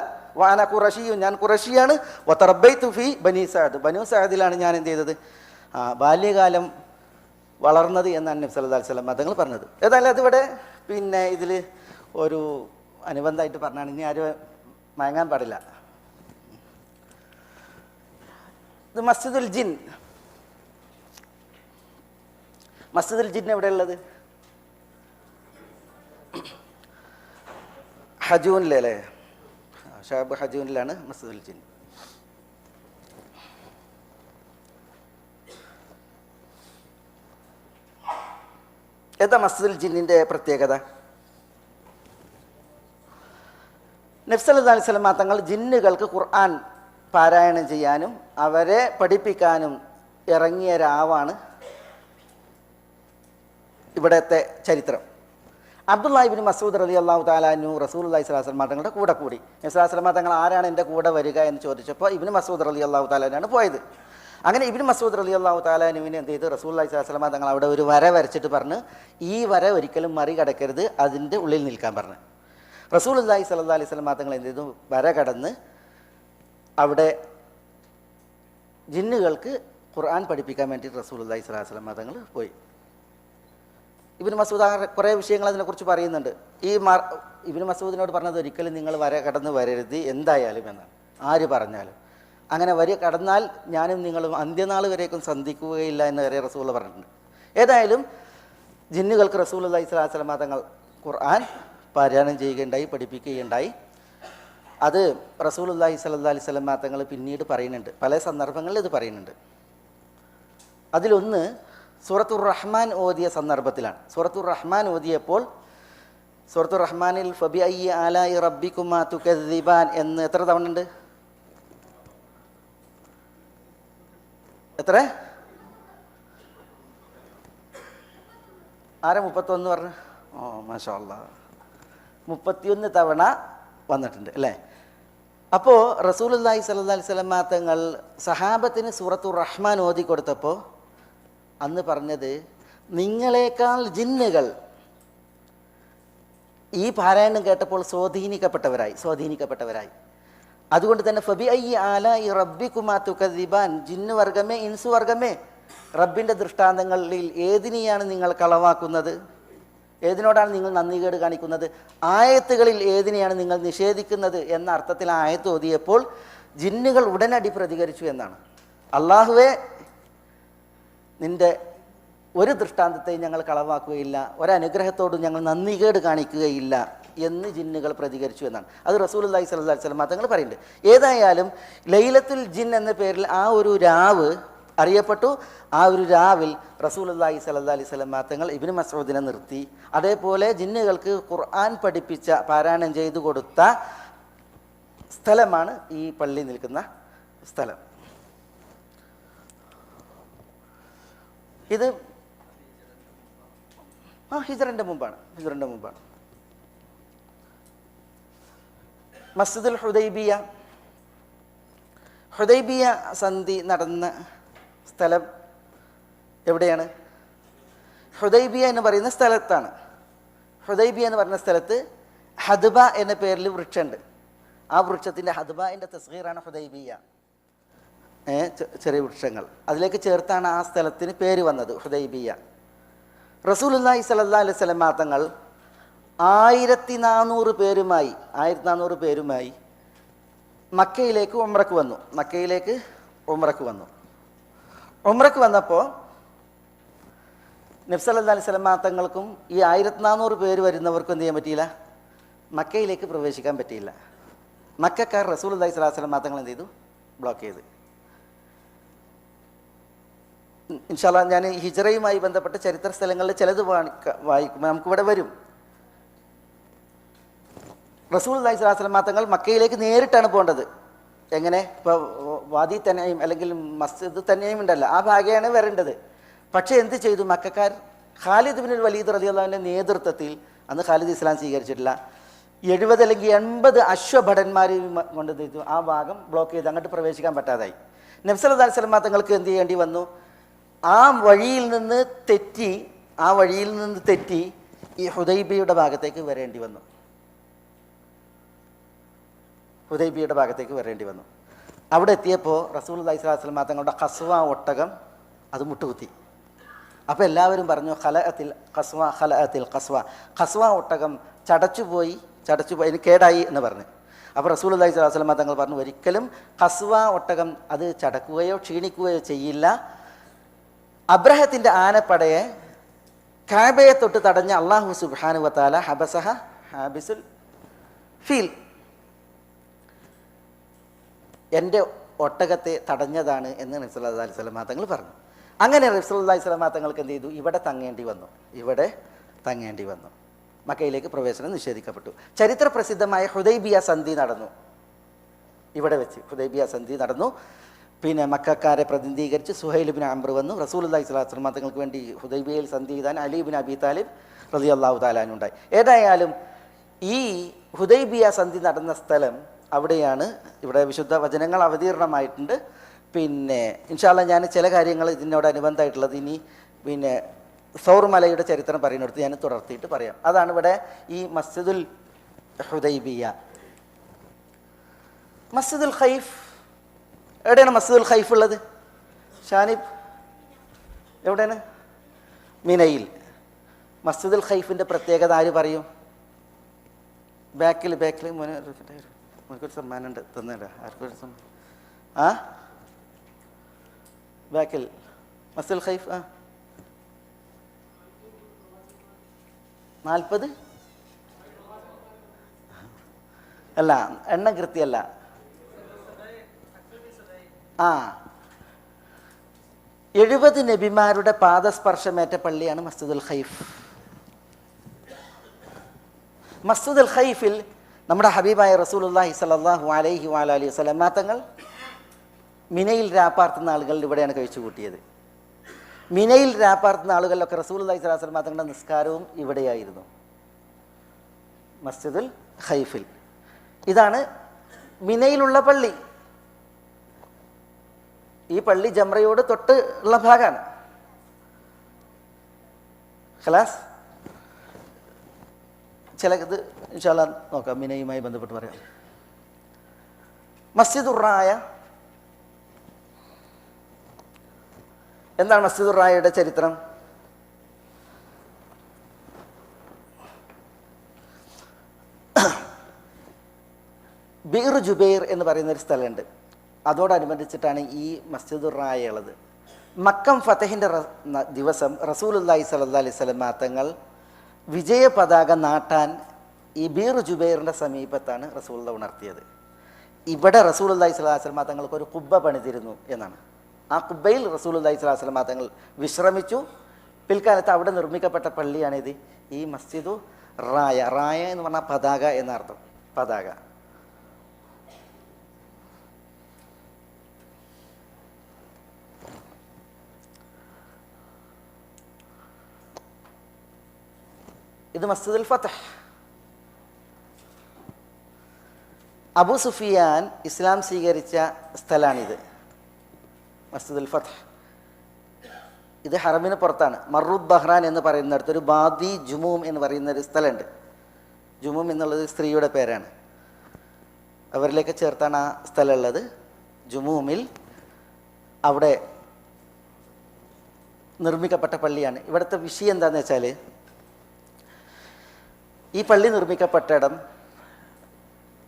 വാന ഖുറശിയും, ഞാൻ ഖുറശിയാണ്, വതറബൈതു ഫി ബനി സഅദ്, ബനു സഅദിലാണ് ഞാൻ എന്ത് ചെയ്തത്, ബാല്യകാലം വളർന്നത് എന്നാണ് നബി സല്ലല്ലാഹു അലൈഹി വസല്ലം തങ്ങൾ പറഞ്ഞത്. ഏതായാലും അതിവിടെ പിന്നെ ഇതിൽ ഒരു അനുബന്ധമായിട്ട് പറഞ്ഞാണ്, ഇനി ആരും മയങ്ങാൻ പാടില്ല. ഇത് മസ്ജിദുൽ ജിൻ. മസ്ജിദുൽ ജിൻ എവിടെയുള്ളത്? ഹജൂനിലല്ലേ, ഷാബ് ഹജൂനിലാണ് മസ്ജിദുൽ ജിൻ. എന്താ മസ്ജിദുൽ ജിന്നിൻ്റെ പ്രത്യേകത? നബി സല്ലല്ലാഹു അലൈഹി വസല്ലം തങ്ങൾ ജിന്നുകൾക്ക് ഖുർആൻ പാരായണം ചെയ്യാനും അവരെ പഠിപ്പിക്കാനും ഇറങ്ങിയ രാവാണ് ഇവിടത്തെ ചരിത്രം. അബ്ദുല്ലാഹി ഇബ്നു മസ്ഊദ് റളിയല്ലാഹു തആല അൻഹു റസൂലുള്ളാഹി സ്വല്ലല്ലാഹു അലൈഹി വസല്ലം തങ്ങളുടെ കൂടെ കൂടി. നബി സല്ലല്ലാഹു അലൈഹി വസല്ലം തങ്ങൾ ആരാണ് എൻ്റെ കൂടെ വരിക എന്ന് ചോദിച്ചപ്പോൾ ഇബ്നു മസ്ഊദ് റളിയല്ലാഹു തആല ആണ് പോയത്. അങ്ങനെ ഇബ്നു മസ്ഊദ് റളിയല്ലാഹു തആല അൻഹുവിനെ എന്ത് ചെയ്തു, റസൂലുള്ളാഹി സ്വല്ലല്ലാഹു അലൈഹി വസല്ലം തങ്ങൾ അവിടെ ഒരു വര വരച്ചിട്ട് പറഞ്ഞ് ഈ വര ഒരിക്കലും മറികടക്കരുത്, അതിൻ്റെ ഉള്ളിൽ നിൽക്കാൻ പറഞ്ഞു. റസൂലുള്ളാഹി സ്വല്ലല്ലാഹു അലൈഹി വസല്ലം തങ്ങൾ എന്ത് ചെയ്തു, വര കടന്ന് അവിടെ ജിന്നുകൾക്ക് ഖുർആൻ പഠിപ്പിക്കാൻ വേണ്ടി റസൂലുള്ളാഹി സ്വല്ലല്ലാഹു അലൈഹി വസല്ലം തങ്ങൾ പോയി. ഇബ്നു മസ്ഊദ് കുറേ വിഷയങ്ങൾ അതിനെക്കുറിച്ച് പറയുന്നുണ്ട്. ഈ ഇബ്നു മസ്ഊദിനോട് പറഞ്ഞത് ഒരിക്കലും നിങ്ങൾ വര കടന്ന് വരരുത് എന്തായാലും എന്നാണ്. ആര് പറഞ്ഞാലും. അങ്ങനെ വരി കടന്നാൽ ഞാനും നിങ്ങളും അന്ത്യനാൾ വരേക്കും സന്ധിക്കുകയില്ല എന്ന് വരെ റസൂൽ പറഞ്ഞിട്ടുണ്ട്. ഏതായാലും ജിന്നുകൾക്ക് റസൂലുള്ളാഹി സ്വല്ലല്ലാഹു അലൈഹി വസല്ലം തങ്ങൾ ഖുർആൻ പാരായണം ചെയ്യുകയുണ്ടായി, പഠിപ്പിക്കുകയുണ്ടായി. അത് റസൂലുള്ളാഹി സ്വല്ലല്ലാഹു അലൈഹി വസല്ലം തങ്ങൾ പിന്നീട് പറയുന്നുണ്ട്, പല സന്ദർഭങ്ങളിൽ ഇത് പറയുന്നുണ്ട്. അതിലൊന്ന് സൂറത്തുർ റഹ്മാൻ ഓതിയ സന്ദർഭത്തിലാണ്. സൂറത്തുർ റഹ്മാൻ ഓതിയപ്പോൾ സൂറത്തുർ റഹ്മാനിൽ ഫബിഅയ്യി ആലാഇ റബ്ബികുമാ തുകദ്ദിബാൻ എന്ന് എത്ര തവണ ഉണ്ട്? എത്ര? ആരാ 31 പറഞ്ഞു? ഓ മാഷാ അല്ലാഹ്, 31 തവണ വന്നിട്ടുണ്ട് അല്ലേ? അപ്പോൾ റസൂലുള്ളാഹി സ്വല്ലല്ലാഹി അലൈഹി വസല്ലം തങ്ങൾ സഹാബത്തിന് സൂറത്തുർ റഹ്മാൻ ഓതി കൊടുത്തപ്പോൾ അന്ന് പറഞ്ഞത്, നിങ്ങളെക്കാൾ ജിന്നുകൾ ഈ പാരായണം കേട്ടപ്പോൾ സ്വാധീനിക്കപ്പെട്ടവരായി. അതുകൊണ്ട് തന്നെ ഫബിഅയ്യി ആലാഇ റബ്ബികുമാ തുകദ്ദിബാൻ, ജിന്നു വർഗമേ, ഇൻസു വർഗമേ, റബ്ബിൻ്റെ ദൃഷ്ടാന്തങ്ങളിൽ ഏതിനെയാണ് നിങ്ങൾ കളവാക്കുന്നത്? ഏതിനോടാണ് നിങ്ങൾ നന്ദികേട് കാണിക്കുന്നത്? ആയത്തുകളിൽ ഏതിനെയാണ് നിങ്ങൾ നിഷേധിക്കുന്നത് എന്ന അർത്ഥത്തിൽ ആ ആയത്ത് ഓതിയപ്പോൾ ജിന്നുകൾ ഉടനടി പ്രതികരിച്ചു എന്നാണ്. അള്ളാഹുവേ, നിൻ്റെ ഒരു ദൃഷ്ടാന്തത്തെയും ഞങ്ങൾ കളവാക്കുകയില്ല, ഒരനുഗ്രഹത്തോടും ഞങ്ങൾ നന്ദികേട് കാണിക്കുകയില്ല എന്ന് ജിന്നുകൾ പ്രതികരിച്ചു എന്നാണ്. അത് റസൂലുള്ളാഹി സ്വല്ലല്ലാഹി അലൈഹി വസല്ലം തങ്ങൾ പറയുന്നുണ്ട്. ഏതായാലും ലൈലത്തുൽ ജിൻ എന്ന പേരിൽ ആ ഒരു രാവ് അറിയപ്പെട്ടു. ആ ഒരു രാവിൽ റസൂലുള്ളാഹി സ്വല്ലല്ലാഹി അലൈഹി വസല്ലം തങ്ങൾ ഇബ്നു മസ്ഊദിനെ നിർത്തി. അതേപോലെ ജിന്നുകൾക്ക് ഖുർആൻ പഠിപ്പിച്ച, പാരായണം ചെയ്തു കൊടുത്ത സ്ഥലമാണ് ഈ പള്ളി നിൽക്കുന്ന സ്ഥലം. ഇത് ഹിജ്റന്റെ മുമ്പാണ്. മസ്ജിദുൽ ഹുദൈബിയ സന്ധി നടന്ന സ്ഥലം എവിടെയാണ്? ഹുദൈബിയ എന്ന് പറയുന്ന സ്ഥലത്താണ്. ഹുദൈബിയ എന്ന് പറയുന്ന സ്ഥലത്ത് ഹദ്ബ എന്ന പേരിൽ വൃക്ഷമുണ്ട്. ആ വൃക്ഷത്തിൻ്റെ ഹദ്ബിൻ്റെ തസ്ഗീറാണ് ഹുദൈബിയ, ചെറിയ വൃക്ഷങ്ങൾ. അതിലേക്ക് ചേർത്താണ് ആ സ്ഥലത്തിന് പേര് വന്നത്, ഹുദൈബിയ. റസൂലുള്ളാഹി സ്വല്ലല്ലാഹി അലൈഹി വസല്ലം തങ്ങൾ 1400 പേരുമായി മക്കയിലേക്ക് ഉംറക്ക് വന്നു. ഉംറക്ക് വന്നപ്പോൾ നബി സല്ലല്ലാഹി അലൈഹി വസല്ലം തങ്ങൾക്കും ഈ 1400 പേര് വരുന്നവർക്കും എന്ത് ചെയ്യാൻ പറ്റിയില്ല? മക്കയിലേക്ക് പ്രവേശിക്കാൻ പറ്റിയില്ല. മക്കക്കാർ റസൂലുള്ളാഹി സ്വല്ലല്ലാഹി അലൈഹി വസല്ലം തങ്ങൾ എന്ത് ചെയ്തു? ബ്ലോക്ക് ചെയ്ത്. ഇൻഷാ അല്ലാഹ് ഞാൻ ഹിജ്റയുമായി ബന്ധപ്പെട്ട ചരിത്ര സ്ഥലങ്ങളിൽ ചിലത് വായിക്കുമ്പോൾ നമുക്കിവിടെ വരും. റസൂലുള്ളാഹി സ്വല്ലല്ലാഹി അലൈഹി വസല്ലം തങ്ങൾ മക്കയിലേക്ക് നേരിട്ടാണ് പോകേണ്ടത്. എങ്ങനെ? ഇപ്പോൾ വാദി തനഈം അല്ലെങ്കിൽ മസ്ജിദ് തനഈം ഉണ്ടല്ലോ, ആ ഭാഗമാണ് വരേണ്ടത്. പക്ഷേ എന്ത് ചെയ്തു മക്കക്കാർ? ഖാലിദ് ഇബ്നുൽ വലീദ് റളിയല്ലാഹു അൻഹുവിൻ്റെ നേതൃത്വത്തിൽ, അന്ന് ഖാലിദ് ഇസ്ലാം സ്വീകരിച്ചിട്ടില്ല, 70 അല്ലെങ്കിൽ 80 അശ്വഭടന്മാരെയും കൊണ്ട് ചെയ്തു ആ ഭാഗം ബ്ലോക്ക് ചെയ്ത് അങ്ങോട്ട് പ്രവേശിക്കാൻ പറ്റാതായി. നബി സല്ലല്ലാഹു അലൈഹി വസല്ലം തങ്ങൾക്ക് എന്ത് ചെയ്യേണ്ടി വന്നു? ആ വഴിയിൽ നിന്ന് തെറ്റി ഈ ഹുദൈബിയയുടെ ഭാഗത്തേക്ക് വരേണ്ടി വന്നു. അവിടെ എത്തിയപ്പോൾ റസൂലുള്ളാഹി സ്വല്ലല്ലാഹി അലൈഹി വസല്ലം തങ്ങളുടെ ഖസ്വ ഒട്ടകം അത് മുട്ടുകുത്തി. അപ്പോൾ എല്ലാവരും പറഞ്ഞു, ഖസ്വ ഒട്ടകം ചടച്ചുപോയി, അതിന് കേടായി എന്ന് പറഞ്ഞു. അപ്പോൾ റസൂലുള്ളാഹി സ്വല്ലല്ലാഹി അലൈഹി വസല്ലം തങ്ങൾ പറഞ്ഞു, ഒരിക്കലും ഖസ്വ ഒട്ടകം അത് ചടക്കുകയോ ക്ഷീണിക്കുകയോ ചെയ്യില്ല. അബ്രഹത്തിൻ്റെ ആനപ്പടയെ കഅബയെ തൊട്ട് തടഞ്ഞ അല്ലാഹു സുബ്ഹാനഹു വ തആല ഹാബിസുൽ ഫീൽ, എൻ്റെ ഒട്ടകത്തെ തടഞ്ഞതാണ് എന്ന് നബി സല്ലല്ലാഹു അലൈഹി വസല്ലം തങ്ങൾ പറഞ്ഞു. അങ്ങനെ നബി സല്ലല്ലാഹു അലൈഹി വസല്ലം തങ്ങൾക്ക് എന്ത് ചെയ്തു? ഇവിടെ തങ്ങേണ്ടി വന്നു. മക്കയിലേക്ക് പ്രവേശനം നിഷേധിക്കപ്പെട്ടു. ചരിത്ര പ്രസിദ്ധമായ ഹുദൈബിയ സന്ധി നടന്നു. ഇവിടെ വെച്ച് ഹുദൈബിയ സന്ധി നടന്നു. പിന്നെ മക്കക്കാരെ പ്രതിനിധീകരിച്ച് സുഹൈൽ ഇബ്നു അംർ വന്നു. റസൂലുള്ളാഹി സ്വല്ലല്ലാഹു അലൈഹി വസല്ലം തങ്ങൾക്ക് വേണ്ടി ഹുദൈബിയയിൽ സന്ധി ചെയ്താൻ അലി ഇബ്നു അബീ താലിബ് റളിയല്ലാഹു തആല അൻഹു ഉണ്ടായി. ഏതായാലും ഈ ഹുദൈബിയ സന്ധി നടന്ന സ്ഥലം അവിടെയാണ്. ഇവിടെ വിശുദ്ധ വചനങ്ങൾ അവതീർണമായിട്ടുണ്ട്. പിന്നെ ഇൻഷാ അല്ലാഹ് ഞാൻ ചില കാര്യങ്ങൾ ഇതിനോടനുബന്ധമായിട്ടുള്ളത് ഇനി പിന്നെ സൗർ മലയുടെ ചരിത്രം പറയുന്നിടത്ത് ഞാൻ തുടർത്തിയിട്ട് പറയാം. അതാണ് ഇവിടെ ഈ മസ്ജിദുൽ ഹുദൈബിയ. മസ്ജിദുൽ ഖൈഫ് എവിടെയാണ്? മസ്ജിദുൽ ഖൈഫ് ഉള്ളത് ഷാനിബ് എവിടെയാണ്? മിനയിൽ. മസ്ജിദുൽ ഖൈഫിൻ്റെ പ്രത്യേകത ആര് പറയും? ബാക്കിൽ മോനെ നമുക്കൊരു സമ്മാനമുണ്ട്, തന്നേടാ. ആർക്കൊരു സമ്മാനം? ആ ബാക്കിൽ മസ്ജിദുൽ ഖൈഫ്. 40 അല്ല, എണ്ണം കൃത്യമല്ല. 70 നബിമാരുടെ പാദസ്പർശമേറ്റ പള്ളിയാണ് മസ്ജിദുൽ ഖൈഫ്. മസ്ജിദുൽ ഖൈഫിൽ നമ്മുടെ ഹബീബായ റസൂലുള്ളാഹി സ്വല്ലല്ലാഹു അലൈഹി വഅലൈഹി വസല്ലം തങ്ങൾ മിനയിൽ രാപ്പാർത്തുന്ന ആളുകൾ ഇവിടെയാണ് കഴിച്ചു കൂട്ടിയത്. മിനയിൽ രാപ്പാർത്തുന്ന ആളുകളിലൊക്കെ റസൂലുള്ളാഹി സ്വല്ലല്ലാഹു അലൈഹി വസല്ലം തങ്ങളുടെ നിസ്കാരവും ഇവിടെയായിരുന്നു, മസ്ജിദുൽ ഖൈഫിൽ. ഇതാണ് മിനയിലുള്ള പള്ളി. ഈ പള്ളി ജംറയോട് തൊട്ട് ഉള്ള ഭാഗമാണ്. ഖലാസ് ചില ഇത് ഇൻഷാ അല്ലാഹ് നോക്കാം, മിനയുമായി ബന്ധപ്പെട്ട് പറയാം. മസ്ജിദുർ റായ. എന്താണ് മസ്ജിദുർ റായയുടെ ചരിത്രം? ബിർ ജുബൈർ എന്ന് പറയുന്നൊരു സ്ഥലമുണ്ട്. അതോടനുബന്ധിച്ചിട്ടാണ് ഈ മസ്ജിദുർ റായ ഉള്ളത്. മക്കം ഫതഹിൻ്റെ ദിവസം റസൂലുള്ളാഹി സ്വല്ലല്ലാഹി അലൈഹി വസല്ലം തങ്ങൾ വിജയ പതാക നാട്ടാൻ ഈ ബിർ ജുബൈറിൻ്റെ സമീപത്താണ് റസൂലുള്ളാഹി ഉണർത്തിയത്. ഇവിടെ റസൂലുള്ളാഹി സ്വല്ലല്ലാഹി അലൈഹി വസല്ലം തങ്ങൾക്ക് ഒരു കുബ്ബ പണിതിരുന്നു എന്നാണ്. ആ കുബ്ബയിൽ റസൂലുള്ളാഹി സ്വല്ലല്ലാഹി അലൈഹി വസല്ലം തങ്ങൾ വിശ്രമിച്ചു. പിൽക്കാലത്ത് അവിടെ നിർമ്മിക്കപ്പെട്ട പള്ളിയാണിത്, ഈ മസ്ജിദു റായ. റായ എന്ന് പറഞ്ഞാൽ പതാക എന്നർത്ഥം, പതാക. ഇത് മസ്ജിദുൽ ഫതഹ്. അബൂ സുഫിയാൻ ഇസ്ലാം സ്വീകരിച്ച സ്ഥലമാണിത്, മസ്ജിദുൽ ഫതഹ്. ഇത് ഹറമിന് പുറത്താണ്. മറുദ് ബഹ്റാൻ എന്ന് പറയുന്നിടത്ത് ഒരു ബാദി ജുമൂം എന്ന് പറയുന്നൊരു സ്ഥലമുണ്ട്. ജുമൂം എന്നുള്ളത് സ്ത്രീയുടെ പേരാണ്, അവരിലേക്ക് ചേർത്താണ് ആ സ്ഥലമുള്ളത്. ജുമൂമിൽ അവിടെ നിർമ്മിക്കപ്പെട്ട പള്ളിയാണ്. ഇവിടുത്തെ വിഷയം എന്താണെന്ന് വെച്ചാൽ, ഈ പള്ളി നിർമ്മിക്കപ്പെട്ടിടം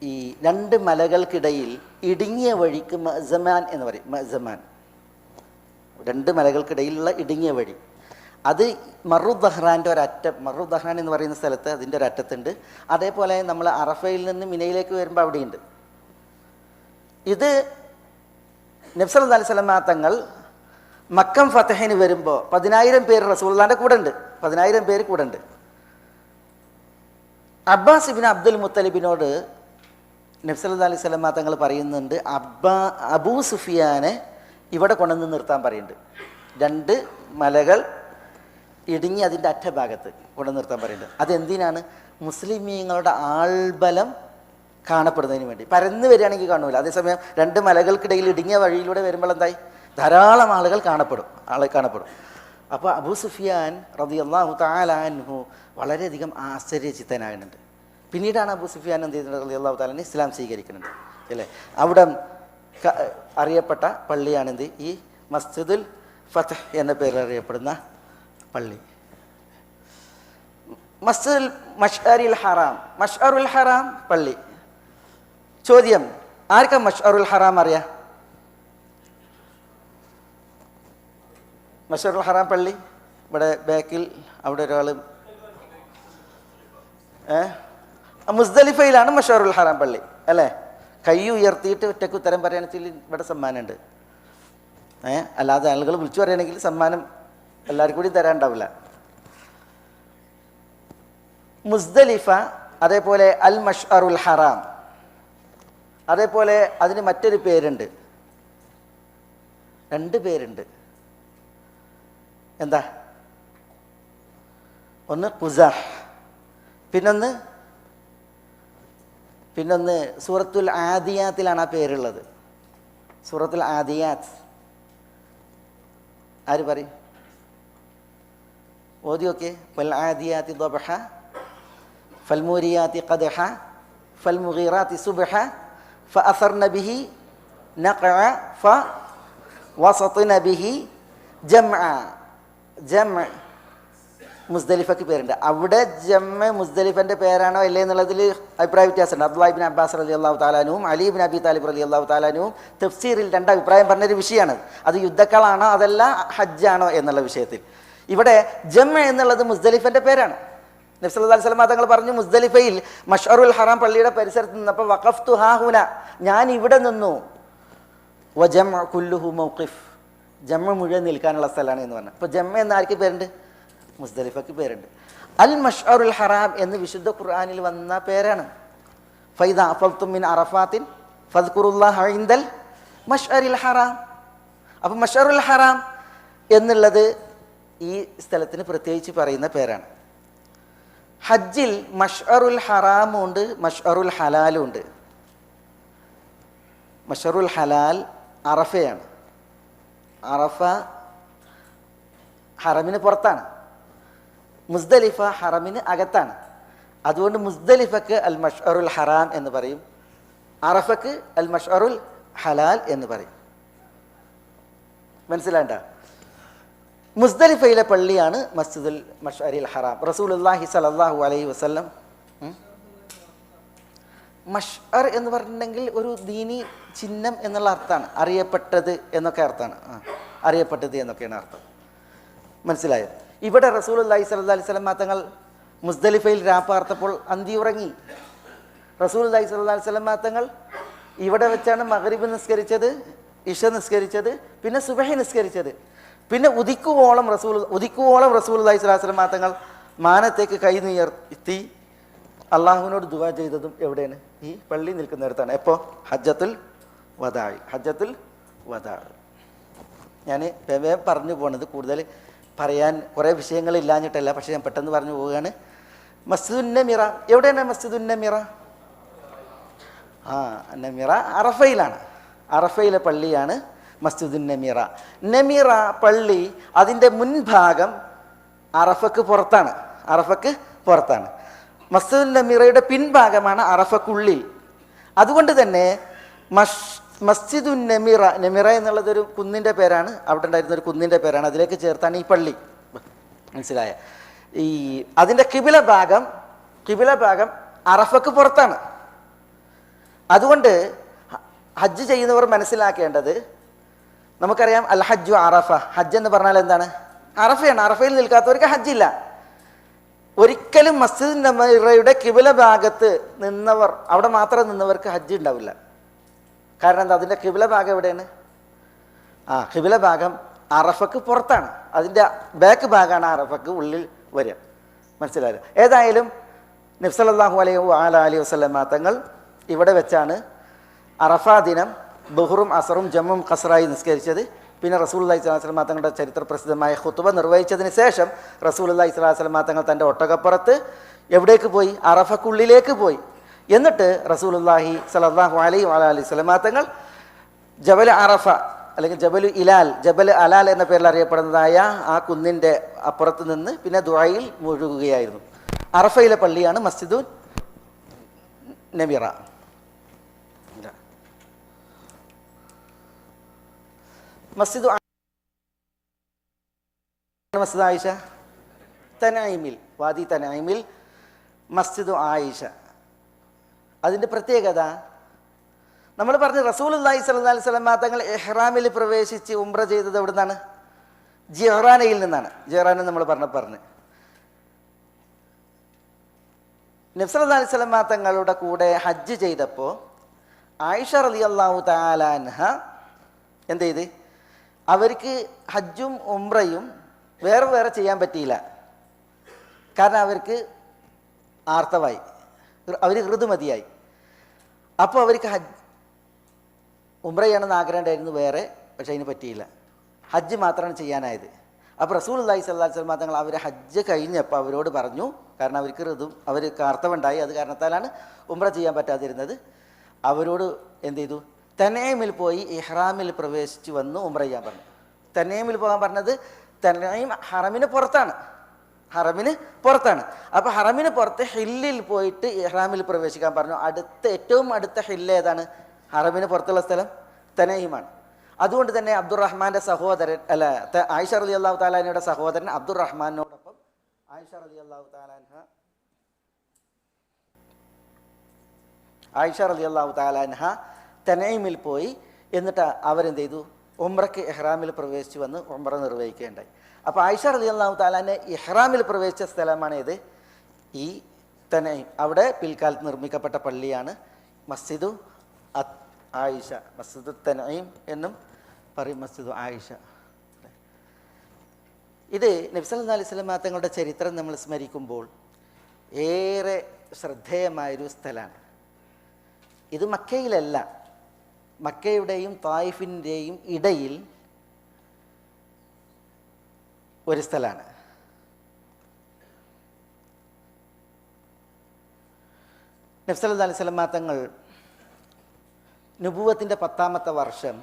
ഈ 2 മലകൾക്കിടയിൽ ഇടുങ്ങിയ വഴിക്ക് മഅ്സമാൻ എന്ന് പറയും. മഅ്സമാൻ, 2 മലകൾക്കിടയിലുള്ള ഇടുങ്ങിയ വഴി. അത് മറുദ് ബഹ്റാൻ്റെ ഒരറ്റം, മറുദ് ബഹ്റാൻ എന്ന് പറയുന്ന സ്ഥലത്ത് അതിൻ്റെ ഒരറ്റത്തുണ്ട്. അതേപോലെ നമ്മൾ അറഫയിൽ നിന്ന് മിനയിലേക്ക് വരുമ്പോൾ അവിടെയുണ്ട്. ഇത് നബി സല്ലല്ലാഹു അലൈഹി വസല്ലം തങ്ങൾ മക്കം ഫതഹിന് വരുമ്പോൾ 10,000 പേര് റസൂലുള്ളാഹിൻ്റെ കൂടെ ഉണ്ട്, 10,000 പേര് കൂടെ ഉണ്ട്. അബ്ബാസ് ഇബ്നു അബ്ദുൽ മുത്തലിബിനോട് നബി സല്ലല്ലാഹു അലൈഹി വസല്ലം തങ്ങൾ പറയുന്നുണ്ട്, അബൂ സുഫിയാനെ ഇവിടെ കൊണ്ടുവന്ന് നിർത്താൻ പറയുന്നുണ്ട്. 2 മലകൾ ഇടുങ്ങി അതിൻ്റെ അറ്റഭാഗത്ത് കൊണ്ടു നിർത്താൻ പറയുന്നുണ്ട്. അതെന്തിനാണ്? മുസ്ലിമീങ്ങളുടെ ആൾബലം കാണപ്പെടുന്നതിന് വേണ്ടി. പരന്ന് വരികയാണെങ്കിൽ കാണൂല. അതേസമയം 2 മലകൾക്കിടയിൽ ഇടുങ്ങിയ വഴിയിലൂടെ വരുമ്പോൾ എന്തായി, ധാരാളം ആളുകൾ കാണപ്പെടും. അപ്പോൾ അബൂ സുഫിയാൻ റളിയല്ലാഹു തആല അൻഹു വളരെയധികം ആശ്ചര്യചിത്തനാകുന്നുണ്ട്. പിന്നീടാണ് അബൂ സുഫിയാൻ എന്ത് ചെയ്തിട്ടുണ്ട്, റളിയല്ലാഹു തആല ഇസ്ലാം സ്വീകരിക്കുന്നുണ്ട് അല്ലേ. അവിടെ അറിയപ്പെട്ട പള്ളിയാണിത്, ഈ മസ്ജിദുൽ ഫതഹ് എന്ന പേരിൽ അറിയപ്പെടുന്ന പള്ളി. മസ്ജിദുൽ മഷ്അറുൽ ഹറാം, മഷ്അറുൽ ഹറാം പള്ളി. ചോദ്യം, ആർക്കാ മഷ്അറുൽ ഹറാം അറിയാം? മഷ്അറുൽ ഹറാം പള്ളി ഇവിടെ ബാക്കിൽ അവിടെ ഒരാൾ, മുസ്ദലിഫയിലാണ് മഷ്അറുൽ ഹറാം പള്ളി അല്ലേ. കൈ ഉയർത്തിയിട്ട് ഒറ്റയ്ക്ക് ഉത്തരം പറയുകയാണെന്ന് ഇവിടെ സമ്മാനമുണ്ട്. അല്ലാതെ ആളുകൾ വിളിച്ചു പറയുകയാണെങ്കിൽ സമ്മാനം എല്ലാവർക്കും കൂടി തരാനുണ്ടാവില്ല. മുസ്ദലിഫ, അതേപോലെ അൽ മഷ്അറുൽ ഹറാം, അതേപോലെ അതിന് മറ്റൊരു പേരുണ്ട്, 2 പേരുണ്ട്. എന്താ? ഒന്ന് ഖുസാഹ്, പിന്നൊന്ന് സൂറത്തുൽ ആദിയാത്തിലാണ് ആ പേരുള്ളത്. സൂറത്തുൽ ആദിയാത്ത് ആര് പറയും? ഓതി നോക്കിയേ. ഫൽ ആദിയാത്തി ദബ്ഹ ഫൽമൂരിയാത്തി ഖദ്ഹ ഫൽമുഗീറാത്തി സുബ്ഹ ഫഅസർന ബിഹി നഖഅ ഫവസത്ന ബിഹി ജംഅ. മുസ്ദലിഫക്ക് പേരുണ്ട്. അവിടെ ജമ്മ മുസ്ദലിഫൻ്റെ പേരാണോ അല്ലേ എന്നുള്ളതിൽ അഭിപ്രായ വ്യത്യാസമുണ്ട്. അബ്ദുല്ലാഹി ഇബ്നു അബ്ബാസ് റളിയല്ലാഹു തആല അൻഹുവും അലി ഇബ്നു അബി താലിബ് റളിയല്ലാഹു തആല അൻഹുവും തഫ്സീറിൽ രണ്ട് അഭിപ്രായം പറഞ്ഞൊരു വിഷയമാണ്. അത് യുദ്ധക്കളാണോ അതല്ല ഹജ്ജാണോ എന്നുള്ള വിഷയത്തിൽ. ഇവിടെ ജമ്മ എന്നുള്ളത് മുസ്ദലിഫൻ്റെ പേരാണ്. നബി സല്ലല്ലാഹു അലൈഹി വസല്ലം തങ്ങൾ പറഞ്ഞു, മുസ്ദലിഫയിൽ മഷ്അറുൽ ഹറാം പള്ളിയുടെ പരിസരത്ത് നിന്നപ്പോൾ വഖഫ്തു ഹാഹുന, ഞാൻ ഇവിടെ നിന്നു. വജംഅ കുല്ലുഹു മൗഖിഫ്, ജമ്മ മുഴുവൻ നിൽക്കാനുള്ള സ്ഥലമാണ് എന്ന് പറഞ്ഞു. അപ്പോൾ ജമ്മ എന്ന ആർക്ക് പേരുണ്ട്? മുസ്ദലിഫക്ക് പേരുണ്ട്. അൽ മഷ്അറുൽ ഹറാം എന്ന് വിശുദ്ധ ഖുർആനിൽ വന്ന പേരാണ്. ഫൈദാ അഫൽതും മിൻ അറഫാത്തിൻ ഫദ്കുറുല്ലാഹ ഇൻദൽ മഷ്അറിൽ ഹറാം. അപ്പം മഷ്അറുൽ ഹറാം എന്നുള്ളത് ഈ സ്ഥലത്തിന് പ്രത്യേകിച്ച് പറയുന്ന പേരാണ്. ഹജ്ജിൽ മഷ്അറുൽ ഹറാമും ഉണ്ട്, മഷ്അറുൽ ഹലാലും ഉണ്ട്. മഷ്അറുൽ ഹലാൽ അറഫയാണ്. അറഫ ഹറമിന് പുറത്താണ്, മുസ്ദലിഫ ഹറമിന് അകത്താണ്. അതുകൊണ്ട് മുസ്ദലിഫക്ക് അൽ മഷ്അറുൽ ഹറാം എന്ന് പറയും, അറഫക്ക് അൽ മഷ്അറുൽ ഹലാൽ എന്ന് പറയും. മനസ്സിലാണ്ട? മുസ്ദലിഫയിലെ പള്ളിയാണ് മസ്ജിദുൽ മഷ്അറിൽ ഹറാം. റസൂലുള്ളാഹി സ്വല്ലല്ലാഹു അലൈഹി വസല്ലം മഷ്അർ എന്ന് പറഞ്ഞിട്ടുണ്ടെങ്കിൽ ഒരു ദീനി ചിഹ്നം എന്നുള്ള അർത്ഥമാണ്, അറിയപ്പെട്ടത് എന്നൊക്കെ അർത്ഥമാണ്. അറിയപ്പെട്ടത് എന്നൊക്കെയാണ് അർത്ഥം. മനസ്സിലായോ? ഇവിടെ റസൂലുള്ളാഹി സ്വല്ലല്ലാഹു അലൈഹി വസല്ലം തങ്ങൾ മുസ്ദലിഫയിൽ രാപ്പാർത്തപ്പോൾ അന്തി ഉറങ്ങി. റസൂലുള്ളാഹി സ്വല്ലല്ലാഹു അലൈഹി വസല്ലം തങ്ങൾ ഇവിടെ വെച്ചാണ് മഗ്രിബ് നിസ്കരിച്ചത്, ഇശ നിസ്കരിച്ചത്, പിന്നെ സുബഹി നിസ്കരിച്ചത്. പിന്നെ ഉദിക്കുവോളം റസൂലുള്ളാഹി സ്വല്ലല്ലാഹു അലൈഹി വസല്ലം തങ്ങൾ മാനത്തേക്ക് കൈ ഉയർത്തി അള്ളാഹുവിനോട് ദുആ ചെയ്തതും എവിടെയാണ്? ഈ പള്ളി നിൽക്കുന്നിടത്താണ്. എപ്പോൾ? ഹജ്ജത്തുൽ വദാ. ഞാൻ വേഗം പറഞ്ഞു പോകുന്നത് കൂടുതൽ പറയാൻ കുറേ വിഷയങ്ങളില്ലാഞ്ഞിട്ടല്ല, പക്ഷേ ഞാൻ പെട്ടെന്ന് പറഞ്ഞു പോവുകയാണ്. മസ്ജിദുൻ നമിറ എവിടെയാണ്? മസ്ജിദുൻ നമിറ നമിറ അറഫയിലാണ്. അറഫയിലെ പള്ളിയാണ് മസ്ജിദുൻ നമിറ. നമിറ പള്ളി അതിൻ്റെ മുൻഭാഗം അറഫക്ക് പുറത്താണ്. മസ്ജിദുൻ നമിറയുടെ പിൻഭാഗമാണ് അറഫക്കുള്ളിൽ. അതുകൊണ്ട് തന്നെ മസ്ജിദുൻ നമിറ എന്നുള്ളതൊരു കുന്നിൻ്റെ പേരാണ്. അവിടെ ഉണ്ടായിരുന്ന ഒരു കുന്നിൻ്റെ പേരാണ്, അതിലേക്ക് ചേർത്താണ് ഈ പള്ളി. മനസ്സിലായ? ഈ അതിൻ്റെ കിബില ഭാഗം അറഫക്ക് പുറത്താണ്. അതുകൊണ്ട് ഹജ്ജ് ചെയ്യുന്നവർ മനസ്സിലാക്കേണ്ടത്, നമുക്കറിയാം അൽ ഹജ്ജു അറഫ. ഹജ്ജ് എന്ന് പറഞ്ഞാൽ എന്താണ്? അറഫയാണ്. അറഫയിൽ നിൽക്കാത്തവർക്ക് ഹജ്ജില്ല. ഒരിക്കലും മസ്ജിദ് നബവിയുടെ കിബില ഭാഗത്ത് നിന്നവർ, അവിടെ മാത്രം നിന്നവർക്ക് ഹജ്ജ് ഉണ്ടാവില്ല. കാരണം എന്താ? അതിൻ്റെ കിബില ഭാഗം എവിടെയാണ്? കിബില ഭാഗം അറഫക്ക് പുറത്താണ്. അതിൻ്റെ ബാക്ക് ഭാഗമാണ് അറഫക്ക് ഉള്ളിൽ വരിക. മനസ്സിലായത്? ഏതായാലും നബി സല്ലല്ലാഹു അലൈഹി വസല്ലം തങ്ങൾ ഇവിടെ വെച്ചാണ് അറഫ ദിനം ദുഹറും അസറും ജമ്മും ഖസ്റായി നിസ്കരിച്ചത്. പിന്നെ റസൂലുള്ളാഹി സ്വല്ലല്ലാഹു അലൈഹി വസല്ലം തങ്ങളുടെ ചരിത്ര പ്രസിദ്ധമായ ഖുതുബ നിർവഹിച്ചതിന് ശേഷം റസൂലുള്ളാഹി സ്വല്ലല്ലാഹു അലൈഹി വസല്ലം തങ്ങൾ തൻ്റെ ഒട്ടകപ്പുറത്ത് എവിടേക്ക് പോയി? അറഫക്കുള്ളിലേക്ക് പോയി. എന്നിട്ട് റസൂലുള്ളാഹി സ്വല്ലല്ലാഹു അലൈഹി വസല്ലം തങ്ങൾ ജബൽ അറഫ അല്ലെങ്കിൽ ജബൽ അലാൽ എന്ന പേരിൽ അറിയപ്പെടുന്നതായ ആ കുന്നിൻ്റെ അപ്പുറത്ത് നിന്ന് പിന്നെ ദുആയിൽ മുഴുകുകയായിരുന്നു. അറഫയിലെ പള്ളിയാണ് മസ്ജിദുൻ നമിറ. മസ്ജിദ് ആയിഷ തനഈമിൽ, വാദി തനഈമിൽ മസ്ജിദ് ആയിഷ. അതിൻ്റെ പ്രത്യേകത നമ്മൾ പറഞ്ഞു, റസൂലുള്ളാഹി സ്വല്ലല്ലാഹു അലൈഹി വസല്ലം തങ്ങൾ ഇഹ്റാമിൽ പ്രവേശിച്ച് ഉംറ ചെയ്തത് എവിടെ നിന്നാണ്? ജിഹ്റാനയിൽ നിന്നാണ്. ജിഹ്റാൻ നമ്മൾ പറഞ്ഞു. നബി സല്ലല്ലാഹു അലൈഹി വസല്ലം തങ്ങളുടെ കൂടെ ഹജ്ജ് ചെയ്തപ്പോൾ ആയിഷ റളിയല്ലാഹു തആല അൻഹ എന്ത് ചെയ്ത്? അവർക്ക് ഹജ്ജും ഉംറയും വേറെ ചെയ്യാൻ പറ്റിയില്ല. കാരണം അവർക്ക് ആർത്തവായി, അവർ ഋതുമതിയായി. അപ്പോൾ അവർക്ക് ഉംറ ചെയ്യണമെന്ന് ആഗ്രഹം ഉണ്ടായിരുന്നു വേറെ, പക്ഷേ അതിന് പറ്റിയില്ല. ഹജ്ജ് മാത്രമാണ് ചെയ്യാനായത്. അപ്പോൾ റസൂലുള്ളാഹി സ്വല്ലല്ലാഹു അലൈഹി വസല്ലം തങ്ങൾ അവർ ഹജ്ജ് കഴിഞ്ഞപ്പോൾ അവരോട് പറഞ്ഞു, കാരണം അവർക്ക് ആർത്തവുണ്ടായി, അത് കാരണത്താലാണ് ഉംറ ചെയ്യാൻ പറ്റാതിരുന്നത്. അവരോട് എന്ത് ചെയ്തു? തനഈമിൽ പോയി ഇഹ്റാമിൽ പ്രവേശിച്ച് വന്ന് ഉംറ ചെയ്യാൻ പറഞ്ഞു. തനഈമിൽ പോകാൻ പറഞ്ഞത് തനഈം ഹറമിന് പുറത്താണ്. അപ്പോൾ ഹറമിന് പുറത്ത് ഹില്ലിൽ പോയിട്ട് ഇഹ്റാമിൽ പ്രവേശിക്കാൻ പറഞ്ഞു. ഏറ്റവും അടുത്ത ഹില്ല് ഏതാണ്? ഹറമിന് പുറത്തുള്ള സ്ഥലം തനഈമാണ്. അതുകൊണ്ട് തന്നെ അബ്ദുറഹ്മാൻ്റെ സഹോദരൻ ആയിഷ റളിയല്ലാഹു തആല അൻഹയുടെ സഹോദരൻ അബ്ദുറഹ്മാനോടൊപ്പം ആയിഷ റളിയല്ലാഹു തആല അൻഹ തനഈമിൽ പോയി. എന്നിട്ട് അവരെന്ത് ചെയ്തു? ഉംറയ്ക്ക് ഇഹ്റാമിൽ പ്രവേശിച്ചു വന്ന് ഉംറ നിർവഹിക്കുകയുണ്ടായി. അപ്പോൾ ആയിഷ റളിയല്ലാഹു തആല അൻഹ ഇഹ്റാമിൽ പ്രവേശിച്ച സ്ഥലമാണ് ഇത്, ഈ തനഈം. അവിടെ പിൽക്കാലത്ത് നിർമ്മിക്കപ്പെട്ട പള്ളിയാണ് മസ്ജിദു ആയിഷ. മസ്ജിദു തനഈം എന്നും പറയും, മസ്ജിദു ആയിഷ. ഇത് നബി സല്ലല്ലാഹു അലൈഹി വസല്ലം തങ്ങളുടെ ചരിത്രം നമ്മൾ സ്മരിക്കുമ്പോൾ ഏറെ ശ്രദ്ധേയമായൊരു സ്ഥലമാണ്. ഇത് മക്കയിലല്ല, മക്കയുടെയും തായിഫിൻ്റെയും ഇടയിൽ ഒരു സ്ഥലമാണ്. നബി സല്ലല്ലാഹു അലൈഹി വസല്ലം തങ്ങൾ നുബുവത്തിൻ്റെ 10ാമത്തെ വർഷം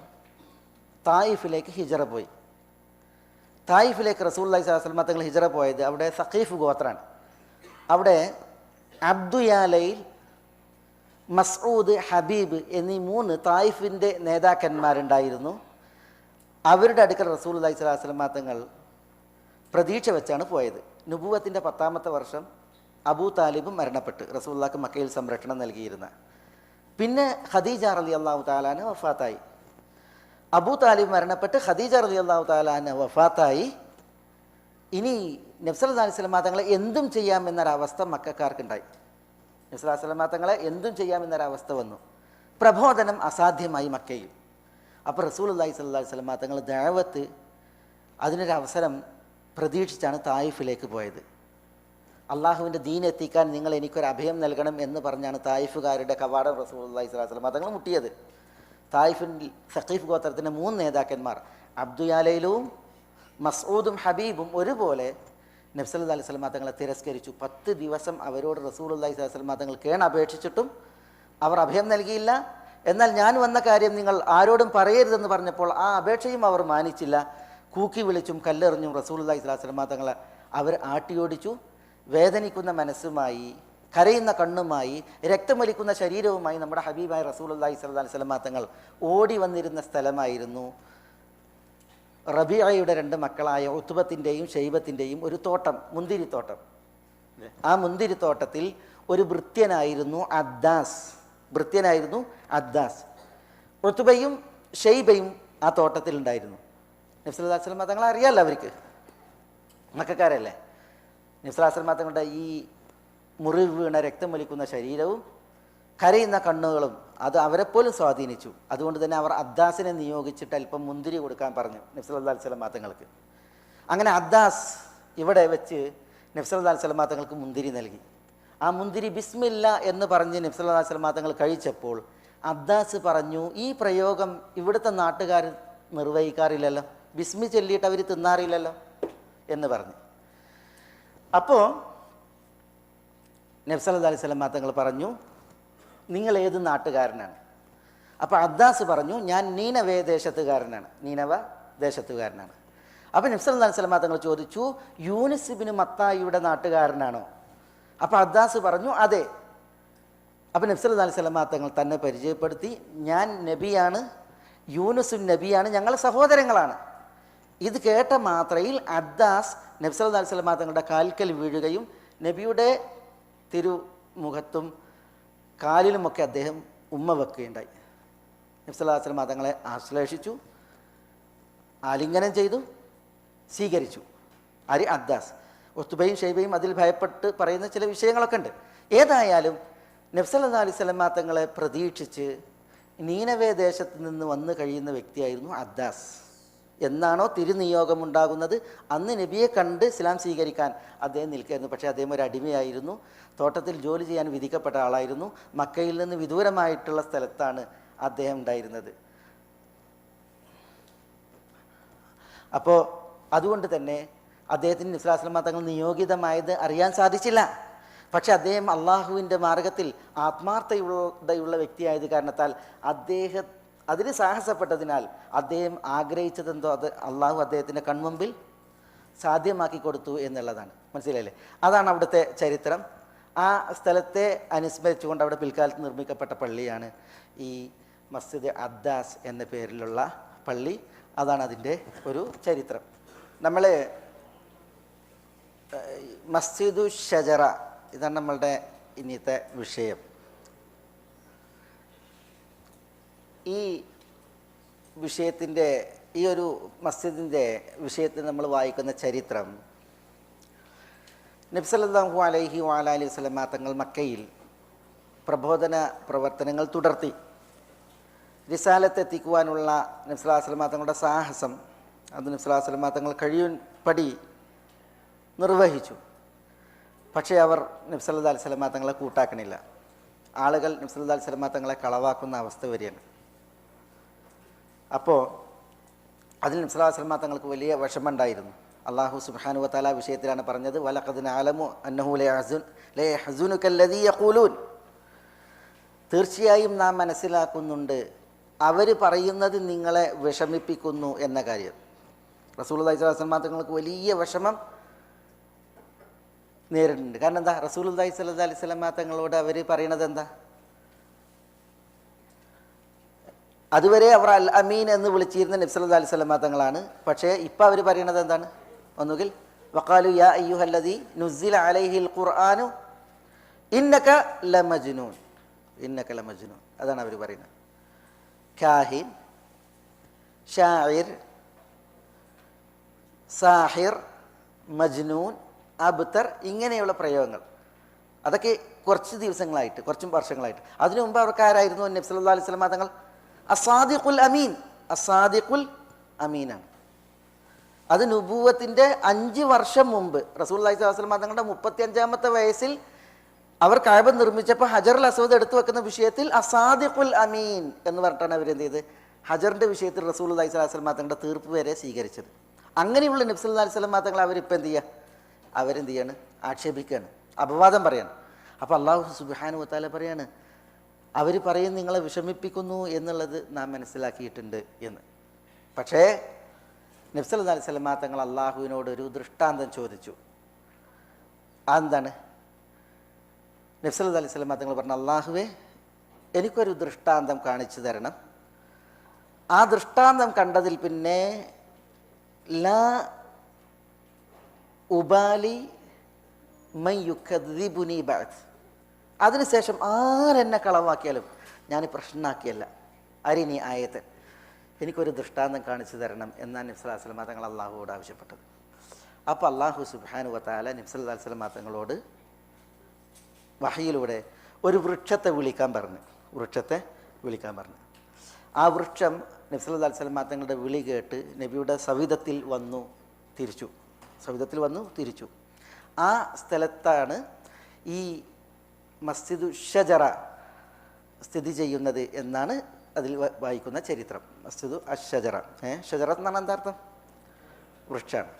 തായിഫിലേക്ക് ഹിജറ പോയി. തായിഫിലേക്ക് റസൂലുള്ളാഹി സ്വല്ലല്ലാഹു അലൈഹി വസല്ലം തങ്ങൾ ഹിജറ പോയത് അവിടെ സഖീഫ് ഗോത്രമാണ്. അവിടെ അബ്ദുയാലയിൽ, മസ്ഊദ്, ഹബീബ് എന്നീ 3 തായിഫിൻ്റെ നേതാക്കന്മാരുണ്ടായിരുന്നു. അവരുടെ അടുക്കൽ റസൂലുള്ളാഹി സ്വല്ലല്ലാഹു അലൈഹി വസല്ലം തങ്ങൾ പ്രതീക്ഷ വെച്ചാണ് പോയത്. നുബുവത്തിൻ്റെ 10ാമത്തെ വർഷം അബൂ താലിബ് മരണപ്പെട്ട് റസൂലുള്ളാഹിക്ക് മക്കയിൽ സംരക്ഷണം നൽകിയിരുന്ന. പിന്നെ ഖദീജ റളിയല്ലാഹു തആല അൻഹ വഫാത്തായി. അബൂ താലിബ് മരണപ്പെട്ട് ഖദീജ റളിയല്ലാഹു തആല അൻഹ വഫാത്തായി. ഇനി നബി സല്ലല്ലാഹു അലൈഹി വസല്ലം തങ്ങളെ എന്തും ചെയ്യാമെന്നൊരവസ്ഥ മക്കക്കാർക്കുണ്ടായി. നബി സല്ലല്ലാഹു അലൈഹി വസല്ലം തങ്ങളെ എന്തും ചെയ്യാമെന്നൊരവസ്ഥ വന്നു. പ്രബോധനം അസാധ്യമായി മക്കയിൽ. അപ്പോൾ റസൂലുള്ളാഹി സ്വല്ലല്ലാഹു അലൈഹി വസല്ലം തങ്ങൾ ദഅവത്ത് അതിനൊരവസരം പ്രതീക്ഷിച്ചാണ് തായിഫിലേക്ക് പോയത്. അള്ളാഹുവിൻ്റെ ദീൻ എത്തിക്കാൻ നിങ്ങൾ എനിക്കൊരു അഭയം നൽകണം എന്ന് പറഞ്ഞാണ് തായിഫുകാരുടെ കവാടം റസൂലുള്ളാഹി സ്വല്ലല്ലാഹു അലൈഹി വസല്ലം തങ്ങൾ മുട്ടിയത്. തായിഫിൽ സഖീഫ് ഗോത്രത്തിൻ്റെ 3 നേതാക്കന്മാർ അബ്ദുയാലയിലും മസ്ഊദും ഹബീബും ഒരുപോലെ നബി സല്ലല്ലാഹു അലൈഹി വസല്ലം തങ്ങളെ തിരസ്കരിച്ചു. 10 ദിവസം അവരോട് റസൂലുള്ളാഹി സ്വല്ലല്ലാഹു അലൈഹി വസല്ലം തങ്ങൾ കേണപേക്ഷിച്ചിട്ടും അവർ അഭയം നൽകിയില്ല. എന്നാൽ ഞാൻ വന്ന കാര്യം നിങ്ങൾ ആരോടും പറയരുതെന്ന് പറഞ്ഞപ്പോൾ ആ അപേക്ഷയും അവർ മാനിച്ചില്ല. കൂക്കി വിളിച്ചും കല്ലെറിഞ്ഞും റസൂലുള്ളാഹി സ്വല്ലല്ലാഹു അലൈഹി വസല്ലം തങ്ങളെ അവർ ആട്ടിയോടിച്ചു. വേദനിക്കുന്ന മനസ്സുമായി, കരയുന്ന കണ്ണുമായി, രക്തമൊലിക്കുന്ന ശരീരവുമായി നമ്മുടെ ഹബീബായ റസൂലുള്ളാഹി സ്വല്ലല്ലാഹു അലൈഹി വസല്ലം തങ്ങൾ ഓടി വന്നിരുന്ന സ്ഥലമായിരുന്നു റബീഅയുടെ 2 മക്കളായ ഉത്ബത്തിൻ്റെയും ഷൈബത്തിൻ്റെയും ഒരു തോട്ടം, മുന്തിരിത്തോട്ടം. ആ മുന്തിരിത്തോട്ടത്തിൽ ഒരു ഭൃത്യനായിരുന്നു അദ്ദാസ്. ഉത്ബയും ഷൈബയും ആ തോട്ടത്തിലുണ്ടായിരുന്നു. നബി സല്ലല്ലാഹു അലൈഹി വസല്ലം തങ്ങളെ അറിയാമല്ലോ, അവർക്ക് മക്കക്കാരല്ലേ. നബി സല്ലല്ലാഹു അലൈഹി വസല്ലം തങ്ങളുടെ ഈ മുറിവ് വീണ രക്തം വലിക്കുന്ന ശരീരവും കരയുന്ന കണ്ണുകളും അത് അവരെപ്പോലും സ്വാധീനിച്ചു. അതുകൊണ്ട് തന്നെ അവർ അദ്ദാസിനെ നിയോഗിച്ചിട്ട് അല്പം മുന്തിരി കൊടുക്കാൻ പറഞ്ഞു നബി സല്ലല്ലാഹു അലൈഹി വസല്ലം തങ്ങൾക്ക്. അങ്ങനെ അദ്ദാസ് ഇവിടെ വെച്ച് നബി സല്ലല്ലാഹു അലൈഹി വസല്ലം തങ്ങൾക്ക് മുന്തിരി നൽകി. ആ മുന്തിരി ബിസ്മില്ല എന്ന് പറഞ്ഞ് നബി സല്ലല്ലാഹു അലൈഹി വസല്ലം തങ്ങൾ കഴിച്ചപ്പോൾ അദ്ദാസ് പറഞ്ഞു, ഈ പ്രയോഗം ഇവിടുത്തെ നാട്ടുകാർ നിർവഹിക്കാറില്ലല്ലോ, ബിസ്മി ചൊല്ലിയിട്ട് അവർ തിന്നാറില്ലല്ലോ എന്ന് പറഞ്ഞു. അപ്പോൾ നബി സല്ലല്ലാഹു അലൈഹി വസല്ലം തങ്ങൾ പറഞ്ഞു, നിങ്ങൾ ഏത് നാട്ടുകാരനാണ്? അപ്പോൾ അദ്ദാസ് പറഞ്ഞു, ഞാൻ നീനവ ദേശത്തുകാരനാണ്. അപ്പോൾ നബി സല്ലല്ലാഹു അലൈഹി വസല്ലം തങ്ങൾ ചോദിച്ചു, യൂനുസ് ഇബ്നു മത്തായിയുടെ നാട്ടുകാരനാണോ? അപ്പോൾ അദ്ദാസ് പറഞ്ഞു, അതെ. അപ്പോൾ നബി സല്ലല്ലാഹു അലൈഹി വസല്ലം തങ്ങൾ തന്നെ പരിചയപ്പെടുത്തി, ഞാൻ നബിയാണ്, യൂനുസും നബിയാണ്, ഞങ്ങൾ സഹോദരങ്ങളാണ്. ഇത് കേട്ട മാത്രയിൽ അദ്ദാസ് നബി സല്ലല്ലാഹു അലൈഹി വസല്ലം തങ്ങളുടെ കാൽക്കൽ വീഴുകയും നബിയുടെ തിരുമുഖത്തും കാലിലുമൊക്കെ അദ്ദേഹം ഉമ്മ വെക്കുകയുണ്ടായി. നബി സല്ലല്ലാഹു അലൈഹി വസല്ലം തങ്ങളെ ആശ്ലേഷിച്ചു, ആലിംഗനം ചെയ്തു, സ്വീകരിച്ചു. അദ്ദാസ്. ഉത്ബയും ഷൈബയും അതിൽ ഭയപ്പെട്ട് പറയുന്ന ചില വിഷയങ്ങളൊക്കെ ഉണ്ട്. ഏതായാലും നബി സല്ലല്ലാഹു അലൈഹി വസല്ലം തങ്ങളെ പ്രതീക്ഷിച്ച് നീനവേ ദേശത്ത് നിന്ന് വന്നു കഴിയുന്ന വ്യക്തിയായിരുന്നു അദ്ദാസ്. എന്നാണോ തിരുനിയോഗമുണ്ടാകുന്നത് അന്ന് നബിയെ കണ്ട് ഇസ്ലാം സ്വീകരിക്കാൻ അദ്ദേഹം നിൽക്കുകയായിരുന്നു. പക്ഷേ അദ്ദേഹം ഒരു അടിമയായിരുന്നു, തോട്ടത്തിൽ ജോലി ചെയ്യാൻ വിധിക്കപ്പെട്ട ആളായിരുന്നു. മക്കയിൽ നിന്ന് വിദൂരമായിട്ടുള്ള സ്ഥലത്താണ് അദ്ദേഹം ഉണ്ടായിരുന്നത്. അപ്പോൾ അതുകൊണ്ട് തന്നെ അദ്ദേഹത്തിന് നബി സല്ലല്ലാഹു അലൈഹി വസല്ലം തങ്ങൾ നിയോഗിതമായത് അറിയാൻ സാധിച്ചില്ല. പക്ഷെ അദ്ദേഹം അള്ളാഹുവിൻ്റെ മാർഗത്തിൽ ആത്മാർത്ഥതയുള്ള വ്യക്തിയായത് കാരണത്താൽ അദ്ദേഹം അതിന് സാഹസപ്പെട്ടതിനാൽ അദ്ദേഹം ആഗ്രഹിച്ചതെന്തോ അത് അള്ളാഹു അദ്ദേഹത്തിൻ്റെ കൺമുമ്പിൽ സാധ്യമാക്കി കൊടുത്തു എന്നുള്ളതാണ്. മനസ്സിലായില്ലേ? അതാണ് അവിടുത്തെ ചരിത്രം. ആ സ്ഥലത്തെ അനുസ്മരിച്ചുകൊണ്ട് അവിടെ പിൽക്കാലത്ത് നിർമ്മിക്കപ്പെട്ട പള്ളിയാണ് ഈ മസ്ജിദ് അദ്ദാസ് എന്ന പേരിലുള്ള പള്ളി. അതാണ് അതിൻ്റെ ഒരു ചരിത്രം. നമ്മൾ മസ്ജിദു ഷജറ, ഇതാണ് നമ്മളുടെ ഇന്നത്തെ വിഷയം. ഈ വിഷയത്തിൻ്റെ, ഈ ഒരു മസ്ജിദിൻ്റെ വിഷയത്തിൽ നമ്മൾ വായിക്കുന്ന ചരിത്രം, നബി സല്ലല്ലാഹു അലൈഹി വഅലൈഹി വസല്ലമ തങ്ങൾ മക്കയിൽ പ്രബോധന പ്രവർത്തനങ്ങൾ തുടർത്തി. റിസാലത്ത് എത്തിക്കുവാനുള്ള നബി സല്ലല്ലാഹു അലൈഹി വസല്ലമ തങ്ങളുടെ സാഹസം അത് നബി സല്ലല്ലാഹു അലൈഹി വസല്ലമ തങ്ങൾ കഴിയുംപടി നിർവഹിച്ചു. പക്ഷേ അവർ നബി സല്ലല്ലാഹു അലൈഹി വസല്ലമ തങ്ങളെ കൂട്ടാക്കണില്ല. ആളുകൾ നബി സല്ലല്ലാഹു അലൈഹി വസല്ലമ തങ്ങളെ കളവാക്കുന്ന അവസ്ഥ വരികയാണ്. അപ്പോൾ അതിൽ നബി സല്ലല്ലാഹു അലൈഹി വസല്ലമ തങ്ങൾക്ക് വലിയ വിഷമമുണ്ടായിരുന്നു. അല്ലാഹു സുബ്ഹാനഹു വ തആല വിഷയത്തിലാണ് പറഞ്ഞത്, വലഖദ് നഅലമു അന്നഹു ലയഹ്സുനുക അല്ലദീ യഖൂലൂൻ, തീർച്ചയായും നാം മനസ്സിലാക്കുന്നുണ്ട് അവർ പറയുന്നത് നിങ്ങളെ വിഷമിപ്പിക്കുന്നു എന്ന കാര്യം. റസൂലുള്ളാഹി സ്വല്ലല്ലാഹു അലൈഹി വസല്ലമ തങ്ങൾക്ക് വലിയ വിഷമം നേരിടുന്നുണ്ട്. കാരണം എന്താ? റസൂലുള്ളാഹി സ്വല്ലല്ലാഹു അലൈഹി വസല്ലമ തങ്ങളോട് അവർ പറയണത് എന്താ? അതുവരെ അവർ അൽ അമീൻ എന്ന് വിളിച്ചിരുന്ന നബി സല്ലല്ലാഹു അലൈഹി വസല്ലമ തങ്ങളാണ്. പക്ഷേ ഇപ്പം അവർ പറയണത് എന്താണ്? ഒന്നുകിൽ വഖാലു യാ അയ്യുഹല്ലദീ നുസ്സില അലൈഹിൽ ഖുർആനു ഇന്നക ലമജ്നൂൻ, ഇന്നക ലമജ്നൂൻ, അതാണ് അവർ പറയുന്നത്. കാഹിൻ, ഷാഇർ, സാഹിർ, മജ്നൂൻ, അബ്തർ, ഇങ്ങനെയുള്ള പ്രയോഗങ്ങൾ അതൊക്കെ കുറച്ച് ദിവസങ്ങളായിട്ട്, കുറച്ചും വർഷങ്ങളായിട്ട്. അതിനു മുമ്പ് അവർക്ക് ആരായിരുന്നു? നബി സല്ലല്ലാഹു അലൈഹി വസല്ലമ തങ്ങൾ അസാദിഖുൽ അമീൻ, അസാദിഖുൽ അമീനാണ്. അത് നുബൂവത്തിൻ്റെ 5 വർഷം മുമ്പ് റസൂലുള്ളാഹി സ്വല്ലല്ലാഹു അലൈഹി വസല്ലമ തങ്ങളുടെ 35-ാമത്തെ വയസ്സിൽ അവർ കഅബ നിർമ്മിച്ചപ്പോൾ ഹജറുൽ അസ്വദ് എടുത്തു വെക്കുന്ന വിഷയത്തിൽ അസാദിഖുൽ അമീൻ എന്ന് പറഞ്ഞിട്ടാണ് അവരെന്ത് ചെയ്ത് ഹജറിൻ്റെ വിഷയത്തിൽ റസൂലുള്ളാഹി സ്വല്ലല്ലാഹു അലൈഹി വസല്ലമ തങ്ങളുടെ തീർപ്പ് വരെ സ്വീകരിച്ചത്. അങ്ങനെയുള്ള നബി സല്ലല്ലാഹു അലൈഹി വസല്ലമ തങ്ങൾ അവരിപ്പോൾ എന്ത് ചെയ്യുക? അവരെന്ത് ചെയ്യാണ്? ആക്ഷേപിക്കുകയാണ്, അപവാദം പറയാണ്. അപ്പോൾ അല്ലാഹു സുബ്ഹാനഹു വ തആല പറയാണ്, അവർ പറയും നിങ്ങളെ വിഷമിപ്പിക്കുന്നു എന്നുള്ളത് നാം മനസ്സിലാക്കിയിട്ടുണ്ട് എന്ന്. പക്ഷേ നബി സല്ലല്ലാഹു അലൈഹി വസല്ലമ തങ്ങൾ അള്ളാഹുവിനോട് ഒരു ദൃഷ്ടാന്തം ചോദിച്ചു. അതെന്താണ്? നബി സല്ലല്ലാഹു അലൈഹി വസല്ലമ തങ്ങൾ പറഞ്ഞു, അള്ളാഹുവേ, എനിക്കൊരു ദൃഷ്ടാന്തം കാണിച്ചു തരണം. ആ ദൃഷ്ടാന്തം കണ്ടതിൽ പിന്നെ ലാ ഉബാലി മൻ യുകദ്ദിബുനി ബഅദ്, അതിനുശേഷം ആരെന്നെ കളവാക്കിയാലും ഞാൻ പ്രശ്നമാക്കിയല്ല. അരിനി ആയത്ത്, എനിക്കൊരു ദൃഷ്ടാന്തം കാണിച്ചു തരണം എന്നാണ് നബി സല്ലല്ലാഹു അലൈഹി വസല്ലമ തങ്ങൾ അള്ളാഹുവോട് ആവശ്യപ്പെട്ടത്. അപ്പോൾ അല്ലാഹു സുബ്ഹാനഹു വ തആല നബി സല്ലല്ലാഹു അലൈഹി വസല്ലമ തങ്ങളോട് വഹയിലൂടെ ഒരു വൃക്ഷത്തെ വിളിക്കാൻ പറഞ്ഞു. വൃക്ഷത്തെ വിളിക്കാൻ പറഞ്ഞു. ആ വൃക്ഷം നബി സല്ലല്ലാഹു അലൈഹി വസല്ലമ തങ്ങളുടെ വിളി കേട്ട് നബിയുടെ സവിധത്തിൽ വന്നു തിരിച്ചു. സവിധത്തിൽ വന്നു തിരിച്ചു. ആ സ്ഥലത്താണ് ഈ മസ്ജിദു ഷജറ സ്ഥിതി ചെയ്യുന്നത് എന്നാണ് അതിൽ വായിക്കുന്ന ചരിത്രം. മസ്ജിദു അഷജറ, ഷജറത്ത് എന്നാണ് എന്താ അർത്ഥം? വൃക്ഷമാണ്,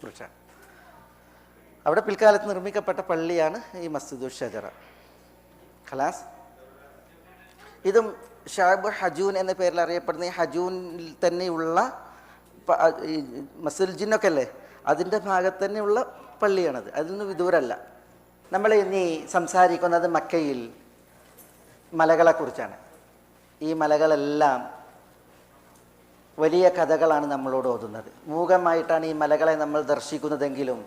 വൃക്ഷമാണ്. അവിടെ പിൽക്കാലത്ത് നിർമ്മിക്കപ്പെട്ട പള്ളിയാണ് ഈ മസ്ജിദു ഷജറ. ഖലാസ്. ഇതും ഷഅബ് ഹജൂൻ എന്ന പേരിൽ അറിയപ്പെടുന്ന ഈ ഹജൂനിൽ തന്നെയുള്ള മസ്ജിദുൽ ജിന്നൊക്കെ അല്ലേ, അതിൻ്റെ ഭാഗത്ത് തന്നെയുള്ള പള്ളിയാണത്. അതിൽ നിന്ന് വിദൂരമല്ല. നമ്മൾ ഇനി സംസാരിക്കുന്നത് മക്കയിൽ മലകളെക്കുറിച്ചാണ്. ഈ മലകളെല്ലാം വലിയ കഥകളാണ് നമ്മളോട് ഓതുന്നത്. മൂകമായിട്ടാണ് ഈ മലകളെ നമ്മൾ ദർശിക്കുന്നതെങ്കിലും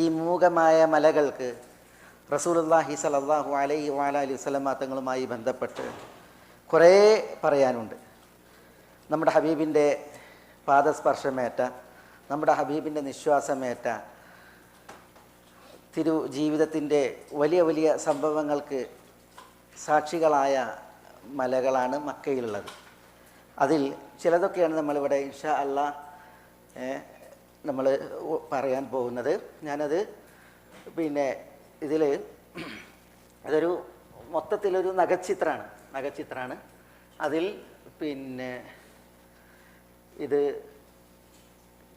ഈ മൂകമായ മലകൾക്ക് റസൂലുള്ളാഹി സ്വല്ലല്ലാഹു അലൈഹി വഅലൈഹി വസല്ലമ തങ്ങളുമായി ബന്ധപ്പെട്ട് കുറേ പറയാനുണ്ട്. നമ്മുടെ ഹബീബിൻ്റെ പാദസ്പർശമേറ്റ, നമ്മുടെ ഹബീബിൻ്റെ നിശ്വാസമേറ്റ, ജീവിതത്തിൻ്റെ വലിയ വലിയ സംഭവങ്ങൾക്ക് സാക്ഷികളായ മലകളാണ് മക്കയിലുള്ളത്. അതിൽ ചിലതൊക്കെയാണ് നമ്മളിവിടെ ഇൻഷാ അല്ലാഹ് നമ്മൾ പറയാൻ പോകുന്നത്. ഞാനത് പിന്നെ ഇതിൽ അതൊരു മൊത്തത്തിലൊരു നഗച്ചിത്രമാണ്. അതിൽ പിന്നെ ഇത്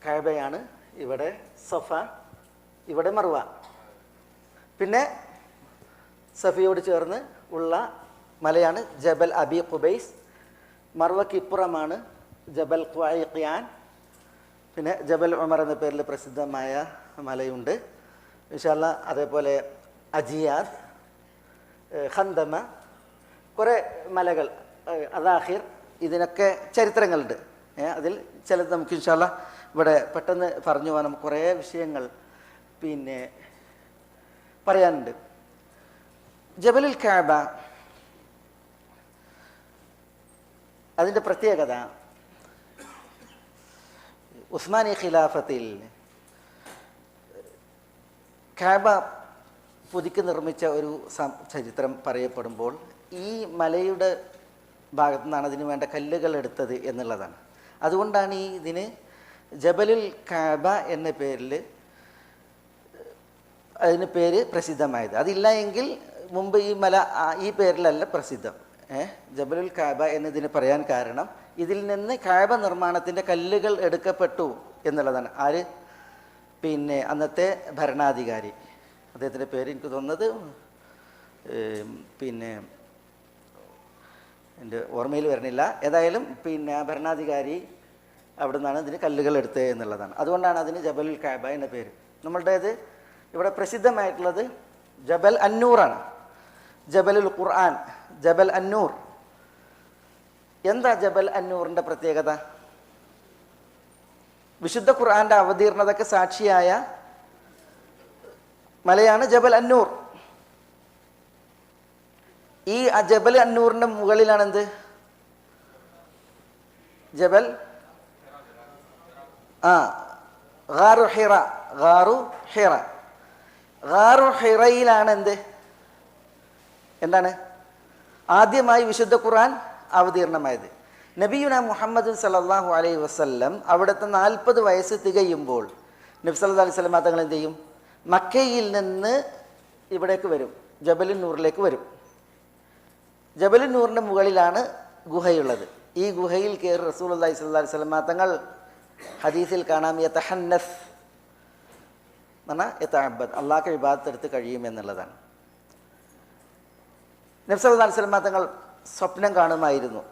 കഅബയാണ്, ഇവിടെ സഫ, ഇവിടെ മർവ, പിന്നെ സഫിയോട് ചേർന്ന് ഉള്ള മലയാണ് ജബൽ അബി ഖുബൈസ്. മർവയ്ക്ക് ഇപ്പുറമാണ് ജബൽ ഖുഐഖിയാൻ. പിന്നെ ജബൽ ഉമർ എന്ന പേരിൽ പ്രസിദ്ധമായ മലയുണ്ട് ഇൻഷാ അല്ലാഹ്. അതേപോലെ അജിയാദ്, ഖന്ദമ, കുറേ മലകൾ, അദാഖിർ, ഇതിനൊക്കെ ചരിത്രങ്ങളുണ്ട്. അതിൽ ചിലത് നമുക്ക് ഇൻഷാ അല്ലാഹ് ഇവിടെ പെട്ടെന്ന് പറഞ്ഞു പോകാൻ കുറേ വിഷയങ്ങൾ പിന്നെ പറയാനുണ്ട്. ജബലുൽ കഅബ അതിൻ്റെ പ്രത്യേകത ഉസ്മാനി ഖിലാഫത്തിൽ കഅബ പുതുക്കി നിർമ്മിച്ച ഒരു ചരിത്രം പറയപ്പെടുമ്പോൾ ഈ മലയുടെ ഭാഗത്തു നിന്നാണ് അതിന് വേണ്ട കല്ലുകൾ എടുത്തത് എന്നുള്ളതാണ്. അതുകൊണ്ടാണ് ഇതിന് ജബലുൽ കഅബ എന്ന പേരിൽ അതിന് പേര് പ്രസിദ്ധമായത്. അതില്ല എങ്കിൽ മുമ്പ് ഈ മല ഈ പേരിലല്ല പ്രസിദ്ധം. ജബലുൽ കഅബ എന്നതിന് പറയാൻ കാരണം ഇതിൽ നിന്ന് കഅബ നിർമ്മാണത്തിൻ്റെ കല്ലുകൾ എടുക്കപ്പെട്ടു എന്നുള്ളതാണ്. ആര്? പിന്നെ അന്നത്തെ ഭരണാധികാരി, അദ്ദേഹത്തിൻ്റെ പേര് എനിക്ക് തോന്നുന്നത് പിന്നെ എൻ്റെ ഓർമ്മയിൽ വരണില്ല. ഏതായാലും പിന്നെ ഭരണാധികാരി അവിടെ നിന്നാണ് ഇതിന് കല്ലുകൾ എടുത്തത് എന്നുള്ളതാണ്. അതുകൊണ്ടാണ് അതിന് ജബലുൽ കഅബ എന്ന പേര്. നമ്മളുടേത് ഇവിടെ പ്രസിദ്ധമായിട്ടുള്ളത് ജബൽ അന്നൂറാണ്. ജബലുൽ ഖുർആൻ, ജബൽ അന്നൂർ. എന്താ ജബൽ അന്നൂറിൻ്റെ പ്രത്യേകത? വിശുദ്ധ ഖുർആൻ്റെ അവതീർണതയ്ക്ക് സാക്ഷിയായ മലയാണ് ജബൽ അന്നൂർ. ഈ ജബൽ അന്നൂറിൻ്റെ മുകളിലാണ് എന്ത്? ജബൽ ഗാറു ഹിറ. ഗാറു ഹിറ. ഗാറു ഹിറയിലാണ് എന്താണ് ആദ്യമായി വിശുദ്ധ ഖുർആൻ അവതീർണമായത്. നബിയുന മുഹമ്മദ് സല്ലല്ലാഹു അലൈഹി വസല്ലം അവിടുത്തെ 40 വയസ്സ് തികയുമ്പോൾ നബി സല്ലല്ലാഹു അലൈഹി വസല്ലം തങ്ങൾ എന്ത് ചെയ്യും? മക്കയിൽ നിന്ന് ഇവിടേക്ക് വരും, ജബലുൻ നൂറിലേക്ക് വരും. ജബലുൻ നൂറിൻ്റെ മുകളിലാണ് ഗുഹയുള്ളത്. ഈ ഗുഹയിൽ കയറി റസൂലുള്ളാഹി സ്വല്ലല്ലാഹു അലൈഹി വസല്ലം തങ്ങൾ ഹദീസിൽ കാണാം യതഹന്നസ് എന്ന് പറഞ്ഞാൽ യതഅബ്ബദ്, അള്ളാഹ്ക്ക് ഇബാദത്ത് എടുത്ത് കഴിയുമെന്നുള്ളതാണ്. നബി സല്ലല്ലാഹു അലൈഹി വസല്ലം തങ്ങൾ സ്വപ്നം കാണുമായിരുന്നു.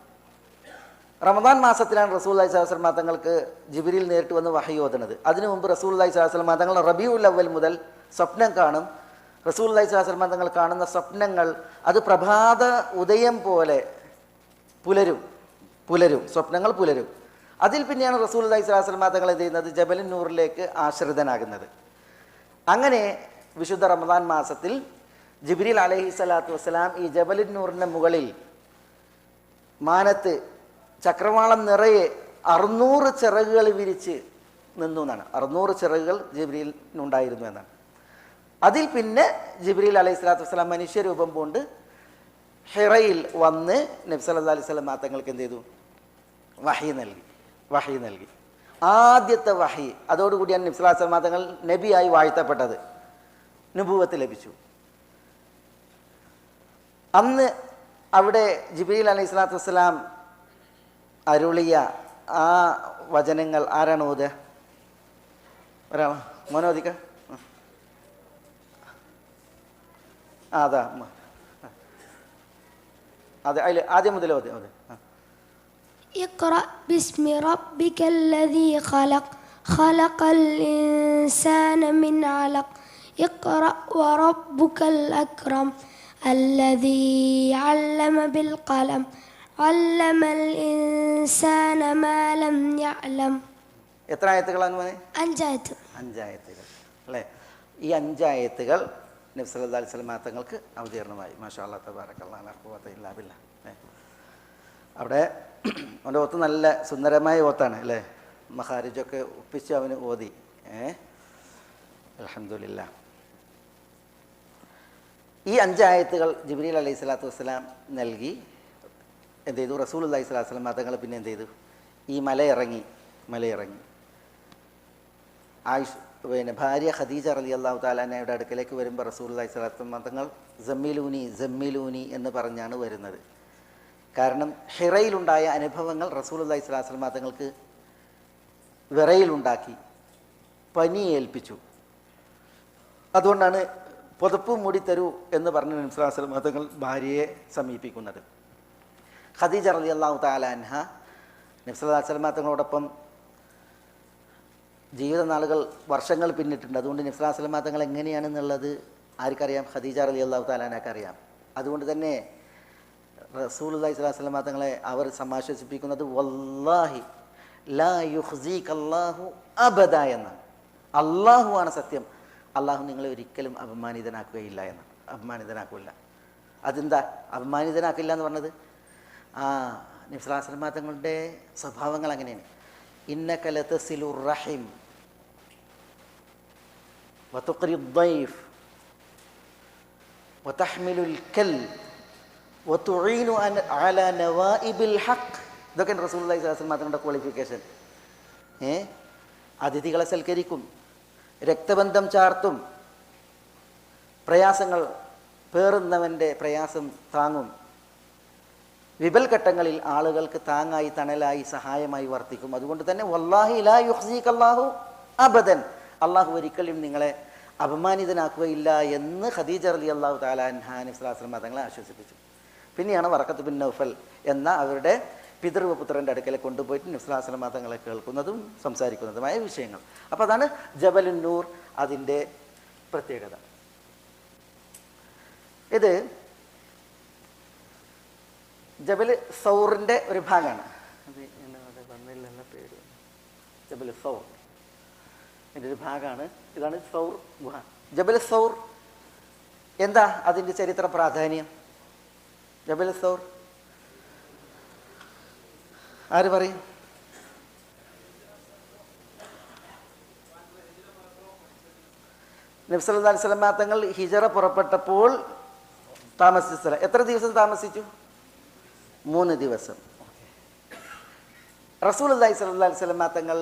റമദാൻ മാസത്തിലാണ് റസൂലുള്ളാഹി സ്വല്ലല്ലാഹു അലൈഹി വസല്ലം തങ്ങൾക്ക് ജിബ്രീൽ നേരിട്ട് വന്ന് വഹി ഓതുന്നത്. അതിനു മുമ്പ് റസൂലുള്ളാഹി സ്വല്ലല്ലാഹു അലൈഹി വസല്ലം തങ്ങൾ റബീഉൽ അവ്വൽ മുതൽ സ്വപ്നം കാണും. റസൂലുള്ളാഹി സ്വല്ലല്ലാഹു അലൈഹി വസല്ലം തങ്ങൾ കാണുന്ന സ്വപ്നങ്ങൾ അത് പ്രഭാത ഉദയം പോലെ പുലരും, സ്വപ്നങ്ങൾ പുലരും. അതിൽ പിന്നെയാണ് റസൂലുള്ളാഹി സ്വല്ലല്ലാഹു അലൈഹി വസല്ലം തങ്ങൾ എന്ത് ചെയ്യുന്നത്? ജബലുൻ നൂറിലേക്ക് ആശ്രിതനാകുന്നത്. അങ്ങനെ വിശുദ്ധ റമദാൻ മാസത്തിൽ ജിബ്രീൽ അലൈഹി സ്വലാത്തു വസ്സലാം ഈ ജബലുൻ നൂറിൻ്റെ മുകളിൽ മാനത്ത് ചക്രവാളം നിറയെ 600 ചിറകുകൾ വിരിച്ച് നിന്നു എന്നാണ്. 600 ചിറകുകൾ ജിബ്രീലിനുണ്ടായിരുന്നു എന്നാണ്. അതിൽ പിന്നെ ജിബ്രീൽ അലൈഹി സ്വലാത്തു വസ്സലാം മനുഷ്യരൂപം കൊണ്ട് ഹിറയിൽ വന്ന് നബി സല്ലല്ലാഹു അലൈഹി വസല്ലം തങ്ങൾക്ക് എന്ത് ചെയ്തു? വഹി നൽകി. ആദ്യത്തെ വഹി. അതോടുകൂടിയാണ് നബി സല്ലല്ലാഹു അലൈഹി വസല്ലം തങ്ങൾ നബിയായി വാഴ്ത്തപ്പെട്ടത്, നുബുവത്ത് ലഭിച്ചു. അന്ന് അവിടെ ജിബ്രീൽ അലൈഹി സ്വലാത്തു വസ്സലാം അരുളിയ ആ വചനങ്ങൾ ആരാണ് ഓതുക? ഒരാളോ? മോനോദിക്ക. അതെ, അതിൽ ആദ്യം മുതൽ ഓതി. اقرأ باسم ربك الذي خلق خلق الإنسان من علق اقرأ وربك الأكرم الذي علم بالقلم علم الإنسان ما لم يعلم. എത്ര ആയത്തുകളാണ് മോനെ? 5 ആയത്ത്. 5 ആയത്തുകൾ അല്ലേ? ഈ 5 ആയത്തുകൾ നബി സല്ലല്ലാഹു അലൈഹി വസല്ലം തങ്ങൾക്ക് അവതീർണമായി. മാഷാ അല്ലാഹ് തബാറകല്ലാഹ് ലാ ഖുവത ഇല്ലാ ബില്ലാഹ്. അവിടെ അവൻ്റെ ഓത്ത് നല്ല സുന്ദരമായ ഓത്താണ് അല്ലേ? മഖാരിജൊക്കെ ഒപ്പിച്ച് അവന് ഓതി. അൽഹംദുലില്ലാ. ഈ 5 ആയത്തുകൾ ജിബ്രീൽ അലൈഹി സ്വലാത്തു വസ്സലാം നൽകി എന്ത് ചെയ്തു? റസൂലുള്ളാഹി സ്വല്ലല്ലാഹു അലൈഹി വസല്ലം തങ്ങൾ പിന്നെ എന്ത് ചെയ്തു? ഈ മലയിറങ്ങി. പിന്നെ ഭാര്യ ഖദീജ റളിയല്ലാഹു തആല അൻഹയുടെ അടുക്കലേക്ക് വരുമ്പോൾ റസൂലുള്ളാഹി സ്വല്ലല്ലാഹു അലൈഹി വസല്ലം തങ്ങൾ സമ്മിലൂനി എന്ന് പറഞ്ഞാണ് വരുന്നത്. കാരണം ഹിറയിലുണ്ടായ അനുഭവങ്ങൾ റസൂലുള്ളാഹി സ്വല്ലല്ലാഹു അലൈഹി വസല്ലം തങ്ങൾക്ക് വിറയിലുണ്ടാക്കി, പനി ഏൽപ്പിച്ചു. അതുകൊണ്ടാണ് പുതപ്പ് മൂടിത്തരൂ എന്ന് പറഞ്ഞ് നബി സല്ലല്ലാഹു അലൈഹി വസല്ലം തങ്ങൾ ഭാര്യയെ സമീപിക്കുന്നത്. ഖദീജ റളിയല്ലാഹു തആല അൻഹ നബി സല്ലല്ലാഹു അലൈഹി വസല്ലം തങ്ങളോടൊപ്പം ജീവിതനാളുകൾ വർഷങ്ങൾ പിന്നിട്ടുണ്ട്. അതുകൊണ്ട് നബി സല്ലല്ലാഹു അലൈഹി വസല്ലം തങ്ങൾ എങ്ങനെയാണെന്നുള്ളത് ആർക്കറിയാം? ഖദീജ റളിയല്ലാഹു തആല അൻഹയ്ക്ക് അറിയാം. അതുകൊണ്ട് തന്നെ റസൂലുള്ളാഹി സ്വല്ലല്ലാഹു അലൈഹി വസല്ലം തങ്ങളെ അവർ സമാശ്വസിപ്പിക്കുന്നത് വല്ലാഹി ലാ യുഖ്സീക അല്ലാഹു അബദ എന്നാണ്. അള്ളാഹുവാണ് സത്യം, അള്ളാഹു നിങ്ങളെ ഒരിക്കലും അപമാനിതനാക്കുകയില്ല എന്ന്. അപമാനിതനാക്കില്ല. അതെന്താ അപമാനിതനാക്കില്ല എന്ന് പറഞ്ഞത്? നബി സല്ലല്ലാഹു അലൈഹി വസല്ലം തങ്ങളുടെ സ്വഭാവങ്ങൾ അങ്ങനെയാണ്. ഇന്നക ലതസിലുർ റഹിം വതുഖ്രിദ് ദൈഫ് വതഹ്മിലുൽ കൽബ് വതുഈനു അലാ നവാഇബിൽ ഹഖ്. ഇതൊക്കെയാണ് റസൂലുള്ളാഹി സ്വല്ലല്ലാഹു അലൈഹി വസല്ലം തങ്ങളുടെ ക്വാളിഫിക്കേഷൻ. അതിഥികളെ സൽക്കരിക്കും, രക്തബന്ധം ചാർത്തും, പ്രയാസങ്ങൾ പേറുന്നവൻ്റെ പ്രയാസം താങ്ങും, വിപൽഘട്ടങ്ങളിൽ ആളുകൾക്ക് താങ്ങായി തണലായി സഹായമായി വർത്തിക്കും. അതുകൊണ്ട് തന്നെ വല്ലാഹി ലാ യുഖ്സീക അല്ലാഹു അബദൻ, അള്ളാഹു ഒരിക്കലും നിങ്ങളെ അപമാനിതനാക്കുകയില്ല എന്ന് ഖദീജ റളിയല്ലാഹു തആല അൻഹാ നബി സല്ലല്ലാഹു അലൈഹി വസല്ലം തങ്ങളെ ആശ്വസിപ്പിച്ചു. പിന്നെയാണ് വറഖത്ത് ബിൻ നൗഫൽ എന്ന അവരുടെ പിതൃപുത്രൻ്റെ അടുക്കലെ കൊണ്ടുപോയിട്ട് നബി സല്ലല്ലാഹു അലൈഹി വസല്ലം തങ്ങളെ കേൾക്കുന്നതും സംസാരിക്കുന്നതുമായ വിഷയങ്ങൾ. അപ്പോൾ അതാണ് ജബലുൻ നൂർ, അതിൻ്റെ പ്രത്യേകത. ഇത് ജബൽ സൗറിൻ്റെ ഒരു ഭാഗമാണ്. അത് എന്നോട് വന്നില്ല പേര്, ജബൽ സൗർ ഇതിൻ്റെ ഒരു ഭാഗമാണ്. ഇതാണ് സൗർ ഗുഹ. ജബൽ സൗർ എന്താ അതിൻ്റെ ചരിത്ര പ്രാധാന്യം? ജബൽ സൗർ ആര് പറയും? നബി സല്ലല്ലാഹു അലൈഹി വസല്ലം തങ്ങൾ ഹിജറ പുറപ്പെട്ടപ്പോൾ താമസിച്ച സ്ഥലം. എത്ര ദിവസം താമസിച്ചു? 3 ദിവസം. റസൂലുള്ളാഹി സ്വല്ലല്ലാഹു അലൈഹി വസല്ലം തങ്ങൾ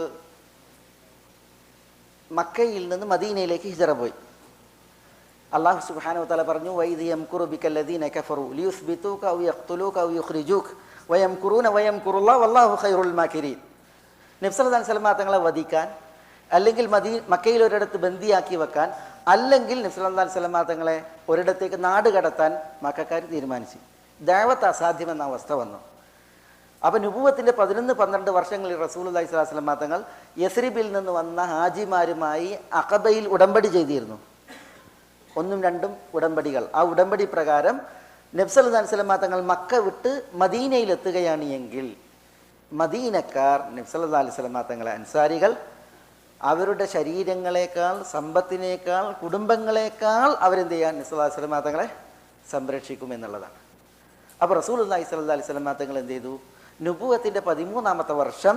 മക്കയിൽ നിന്ന് മദീനയിലേക്ക് ഹിജറ പോയി. അല്ലാഹു സുബ്ഹാനഹു വ തആല പറഞ്ഞു, വൈദി യംകുറു ബികല്ലദീന കഫറു ലിയുസ്ബിതൂക ഔ യഖ്തുലൂക ഔ യുഖ്രിജൂക വയംകുറൂന വയംകുറുല്ലാഹു വല്ലാഹു ഖൈറുൽ മാകിരീൻ. നബി സല്ലല്ലാഹു അലൈഹി വസല്ലം തങ്ങളെ വധിക്കാൻ, അല്ലെങ്കിൽ മക്കയിൽ ഒരിടത്ത് ബന്ദിയാക്കി വെക്കാൻ, അല്ലെങ്കിൽ നബി സല്ലല്ലാഹു അലൈഹി വസല്ലം തങ്ങളെ ഒരിടത്തേക്ക് നാട് കടത്താൻ മക്കക്കാർ തീരുമാനിച്ചു. ദഅവത്ത് അസാധ്യമെന്ന അവസ്ഥ വന്നു. അപ്പോൾ നുബുവത്തിൻ്റെ 11-12 വർഷങ്ങളിൽ റസൂലുള്ളാഹി സ്വല്ലല്ലാഹു അലൈഹി വസല്ലം തങ്ങൾ യസ്രിബിൽ നിന്ന് വന്ന ഹാജിമാരുമായി അഖബയിൽ ഉടമ്പടി ചെയ്തിരുന്നു. 1-2 ഉടമ്പടികൾ. ആ ഉടമ്പടി പ്രകാരം നബി സല്ലല്ലാഹു അലൈഹി വസല്ലം തങ്ങൾ മക്ക വിട്ട് മദീനയിലെത്തുകയാണ് എങ്കിൽ മദീനക്കാർ നബി സല്ലല്ലാഹു അലൈഹി വസല്ലം തങ്ങളെ അൻസാരികൾ അവരുടെ ശരീരങ്ങളെക്കാൾ, സമ്പത്തിനേക്കാൾ, കുടുംബങ്ങളെക്കാൾ അവരെന്ത് ചെയ്യാൻ നബി സല്ലല്ലാഹു അലൈഹി വസല്ലം തങ്ങളെ സംരക്ഷിക്കുമെന്നുള്ളതാണ്. അപ്പോൾ റസൂലുള്ളാഹി സ്വല്ലല്ലാഹു അലൈഹി വസല്ലം തങ്ങൾ എന്ത് ചെയ്തു? നുബുവത്തിൻ്റെ 13-ാമത്തെ വർഷം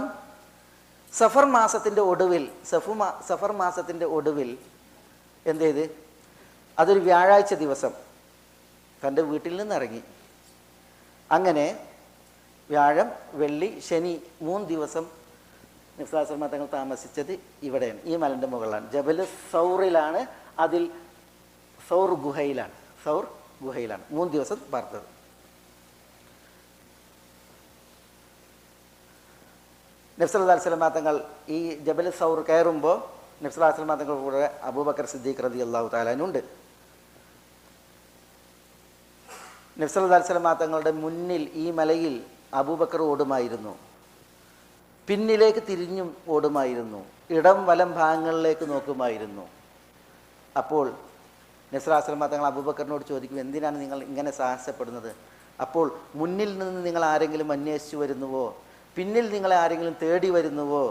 സഫർ മാസത്തിൻ്റെ ഒടുവിൽ എന്ത് ചെയ്ത്? അതൊരു വ്യാഴാഴ്ച ദിവസം തൻ്റെ വീട്ടിൽ നിന്ന് ഇറങ്ങി. അങ്ങനെ വ്യാഴം, വെള്ളി, ശനി 3 ദിവസം നബി സല്ലല്ലാഹു അലൈഹി വസല്ലം തങ്ങൾ താമസിച്ചത് ഇവിടെയാണ്, ഈ മലൻ്റെ മുകളിലാണ്, ജബൽ സൗറിലാണ്. അതിൽ സൗർ ഗുഹയിലാണ് 3 ദിവസം പാർത്തത്. നബി സല്ലല്ലാഹു അലൈഹി വസല്ലം തങ്ങൾ ഈ ജബൽ സൗർ കയറുമ്പോൾ നബി സല്ലല്ലാഹു അലൈഹി വസല്ലം തങ്ങൾ കൂടെ അബൂബക്കർ സിദ്ദീഖ് റളിയല്ലാഹു തആല ഉണ്ട്. നബി സല്ലല്ലാഹു അലൈഹി വസല്ലം തങ്ങളുടെ മുന്നിൽ ഈ മലയിൽ അബൂബക്കർ ഓടുമായിരുന്നു, പിന്നിലേക്ക് തിരിഞ്ഞും ഓടുമായിരുന്നു, ഇടം വലം ഭാഗങ്ങളിലേക്ക് നോക്കുമായിരുന്നു. അപ്പോൾ നബി സല്ലല്ലാഹു അലൈഹി വസല്ലം തങ്ങൾ അബൂബക്കറിനോട് ചോദിക്കും, എന്തിനാണ് നിങ്ങൾ ഇങ്ങനെ സാഹസപ്പെടുന്നത്? അപ്പോൾ മുന്നിൽ നിന്ന് നിങ്ങൾ ആരെങ്കിലും അന്വേഷിച്ചു വരുന്നുവോ? പിന്നിൽ നിങ്ങളെ ആരെങ്കിലും തേടി വരുന്നുവോ?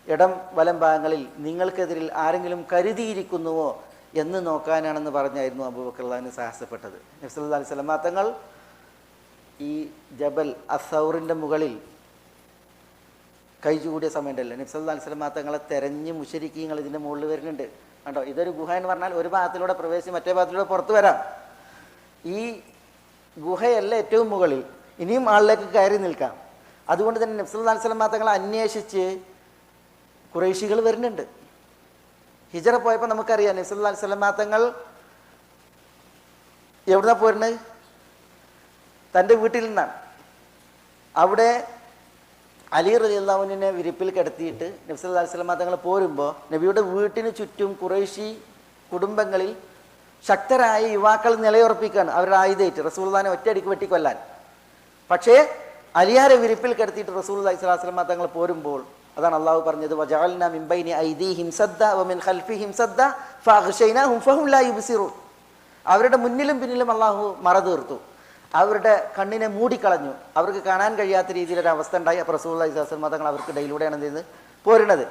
ഇടം വലം ഭാഗങ്ങളിൽ നിങ്ങൾക്കെതിരിൽ ആരെങ്കിലും കരുതിയിരിക്കുന്നുവോ എന്ന് നോക്കാനാണെന്ന് പറഞ്ഞായിരുന്നു അബൂബക്കർ റളിയല്ലാഹു അൻഹു സാഹസപ്പെട്ടത്. നബി സല്ലല്ലാഹു അലൈഹി വസല്ലം തങ്ങൾ ഈ ജബൽ അസൗറിൻ്റെ മുകളിൽ കൈ ചൂടിയ സമയമുണ്ടല്ലോ, നബി സല്ലല്ലാഹു അലൈഹി വസല്ലം തങ്ങളെ തെരഞ്ഞ് മുശ്രിക്കീങ്ങൾ ഇതിൻ്റെ മുകളിൽ വരുന്നുണ്ട്. കണ്ടോ, ഇതൊരു ഗുഹ എന്ന് പറഞ്ഞാൽ ഒരു ഭാഗത്തിലൂടെ പ്രവേശിച്ച് മറ്റേ ഭാഗത്തിലൂടെ പുറത്ത് വരാം. ഈ ഗുഹയല്ല ഏറ്റവും മുകളിൽ, ഇനിയും ആളിലേക്ക് കയറി നിൽക്കാം. അതുകൊണ്ട് തന്നെ നബി സല്ലല്ലാഹു അലൈഹി വസല്ലം തങ്ങളെ അന്വേഷിച്ച് ഖുറൈശികൾ വരുന്നുണ്ട്. ഹിജറ പോയപ്പോൾ നമുക്കറിയാം നബി സല്ലല്ലാഹു അലൈഹി വസല്ലം തങ്ങൾ എവിടുന്നാണ് പോരുന്നത്? തൻ്റെ വീട്ടിൽ നിന്നാണ്. അവിടെ അലി റളിയല്ലാഹു അൻഹുവിനെ വിരിപ്പിൽ കിടത്തിയിട്ട് നബി സല്ലല്ലാഹു അലൈഹി വസല്ലം തങ്ങൾ പോരുമ്പോൾ നബിയുടെ വീട്ടിന് ചുറ്റും ഖുറൈശി കുടുംബങ്ങളിൽ ശക്തരായ യുവാക്കൾ നിലയുറപ്പിക്കുകയാണ് അവരുടെ ആയുധമായിട്ട് റസൂലുള്ളാഹിനെ ഒറ്റയടിക്ക് വെട്ടിക്കൊല്ലാൻ. പക്ഷേ അലിയാരെ വിരിപ്പിൽ കിടത്തിയിട്ട് റസൂലുള്ളാഹി സ്വല്ലല്ലാഹു അലൈഹി വസല്ലം തങ്ങൾ പോരുമ്പോൾ അതാണ് അള്ളാഹു പറഞ്ഞത്, വജഅൽനാ മിൻ ബൈനി ഐദീഹിം സദ്ദ വമിൻ ഖൽഫിഹിം സദ്ദ ഫഅഗ്ശൈനാഹും ഫഹും ലാ യുബ്സിറൂൻ. അവരുടെ മുന്നിലും പിന്നിലും അള്ളാഹു മറ തീർത്തു, അവരുടെ കണ്ണിനെ മൂടിക്കളഞ്ഞു, അവർക്ക് കാണാൻ കഴിയാത്ത രീതിയിലൊരു അവസ്ഥ ഉണ്ടായി. അപ്പോൾ റസൂലുള്ളാഹി സ്വല്ലല്ലാഹു അലൈഹി വസല്ലം തങ്ങൾ അവർക്ക് ഇടയിലൂടെയാണ് എന്ത് ചെയ്യുന്നത്? പോരുന്നത്.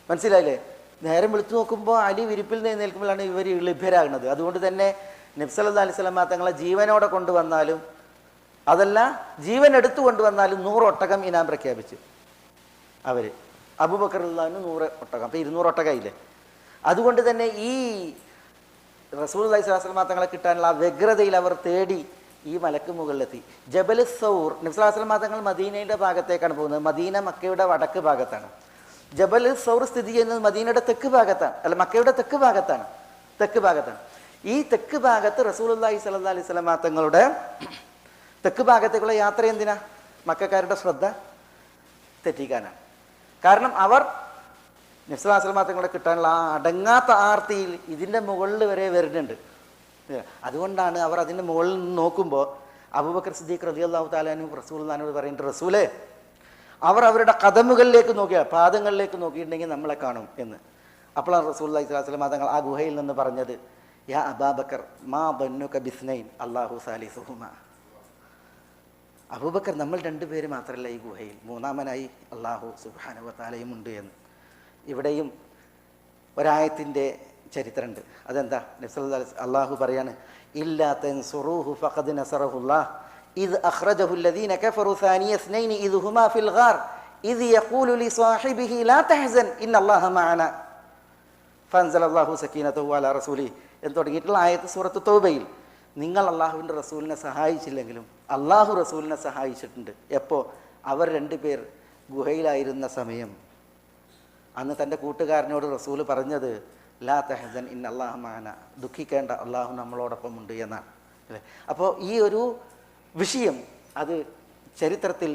മനസ്സിലായില്ലേ? നേരം വിളിച്ചു നോക്കുമ്പോൾ അലി വിരിപ്പിൽ നിൽക്കുമ്പോഴാണ് ഇവർ ലഭ്യരാകുന്നത്. അതുകൊണ്ട് തന്നെ നബി സല്ലല്ലാഹു അലൈഹി വസല്ലം തങ്ങളെ ജീവനോടെ കൊണ്ടുവന്നാലും അതല്ല ജീവൻ എടുത്തു കൊണ്ടുവന്നാലും 100 ഒട്ടകം ഇനാം പ്രഖ്യാപിച്ചു അവർ. അബൂബക്കർ റളിയല്ലാഹു 100 ഒട്ടകം, അപ്പോൾ 200 ഒട്ടകയില്ലേ. അതുകൊണ്ട് തന്നെ ഈ റസൂലുള്ളാഹി സ്വല്ലല്ലാഹു അലൈഹി വസല്ലം തങ്ങളെ കിട്ടാനുള്ള ആ വ്യഗ്രതയിൽ അവർ തേടി ഈ മലക്ക് മുകളിലെത്തി. ജബൽ സൗർ, നബി സല്ലല്ലാഹു അലൈഹി വസല്ലം തങ്ങൾ മദീനയുടെ ഭാഗത്തേക്കാണ് പോകുന്നത്. മദീന മക്കയുടെ വടക്ക് ഭാഗത്താണ്. ജബൽ സൗർ സ്ഥിതി ചെയ്യുന്നത് മദീനയുടെ തെക്ക് ഭാഗത്താണ്, അല്ല മക്കയുടെ തെക്ക് ഭാഗത്താണ്. ഈ തെക്ക് ഭാഗത്ത് റസൂലുള്ളാഹി സ്വല്ലല്ലാഹു അലൈഹി വസല്ലം തങ്ങളുടെ തെക്ക് ഭാഗത്തേക്കുള്ള യാത്ര എന്തിനാ? മക്കക്കാരുടെ ശ്രദ്ധ തെറ്റിക്കാനാണ്. കാരണം അവർ നബി സല്ലല്ലാഹു അലൈഹി വസല്ലം തങ്ങളെ കിട്ടാനുള്ള ആ അടങ്ങാത്ത ആർത്തിയിൽ ഇതിൻ്റെ മുകളിൽ വരെ വരുന്നുണ്ട്. അതുകൊണ്ടാണ് അവർ അതിൻ്റെ മുകളിൽ നിന്ന് നോക്കുമ്പോൾ അബൂബക്കർ സിദ്ദീഖ് റളിയല്ലാഹു തആല അൻഹു റസൂലുള്ളാഹിനോട് പറയുന്നുണ്ട്, റസൂലേ, അവർ അവരുടെ കദമുകളിലേക്ക് നോക്കിയാൽ, പാദങ്ങളിലേക്ക് നോക്കിയിട്ടുണ്ടെങ്കിൽ നമ്മളെ കാണും എന്ന്. അപ്പോഴാണ് റസൂലുള്ളാഹി സ്വല്ലല്ലാഹു അലൈഹി വസല്ലം തങ്ങൾ ആ ഗുഹയിൽ നിന്ന് പറഞ്ഞത്, യാ അബൂബക്കർ മാ ബന്നുക ബിസ്നൈൻ അല്ലാഹു സാലിസുഹുമാ. അബൂബക്കർ, നമ്മൾ 2 പേര് മാത്രമല്ല ഈ ഗുഹയിൽ, 3-മനായി അല്ലാഹു സുബ്ഹാനഹു വ തആലയും ഉണ്ട് എന്ന്. ഇവിടെയും ഒരായത്തിൻ്റെ ചരിത്രമുണ്ട്. അതെന്താ? നബി സല്ലല്ലാഹു അലൈഹി വസല്ലം അല്ലാഹു പറയാണ്, ഇല്ലാ തൻസുറൂഹു ഫഖദ് നസറഹുല്ലാഹ് ഇദ് അഖ്റജഹു അല്ലദീന കഫറു സാനിയ ഇസ്നൈനി ഇദ് ഹുമാ ഫിൽ ഗാർ ഇദ് യഖൂലു ലിസാഹിബിഹി ലാ തഹ്സൻ ഇന്നല്ലാഹ മഅനാ ഫഅൻസലല്ലാഹു സക്കീനതഹു അലാ റസൂലിഹി എന്ന് തുടങ്ങിയിട്ടുള്ള ആയത്ത് സൂറത്ത് തൗബയിൽ. നിങ്ങൾ അള്ളാഹുവിൻ്റെ റസൂലിനെ സഹായിച്ചില്ലെങ്കിലും അള്ളാഹു റസൂലിനെ സഹായിച്ചിട്ടുണ്ട്. എപ്പോൾ? അവർ 2 പേർ ഗുഹയിലായിരുന്ന സമയം. അന്ന് തൻ്റെ കൂട്ടുകാരനോട് റസൂൽ പറഞ്ഞത്, ലാ തഹ്സൻ ഇന്നല്ലാഹ മഅനാ, ദുഃഖിക്കേണ്ട, അള്ളാഹു നമ്മളോടൊപ്പം ഉണ്ട് എന്നാണ്, അല്ലേ? അപ്പോൾ ഈ ഒരു വിഷയം അത് ചരിത്രത്തിൽ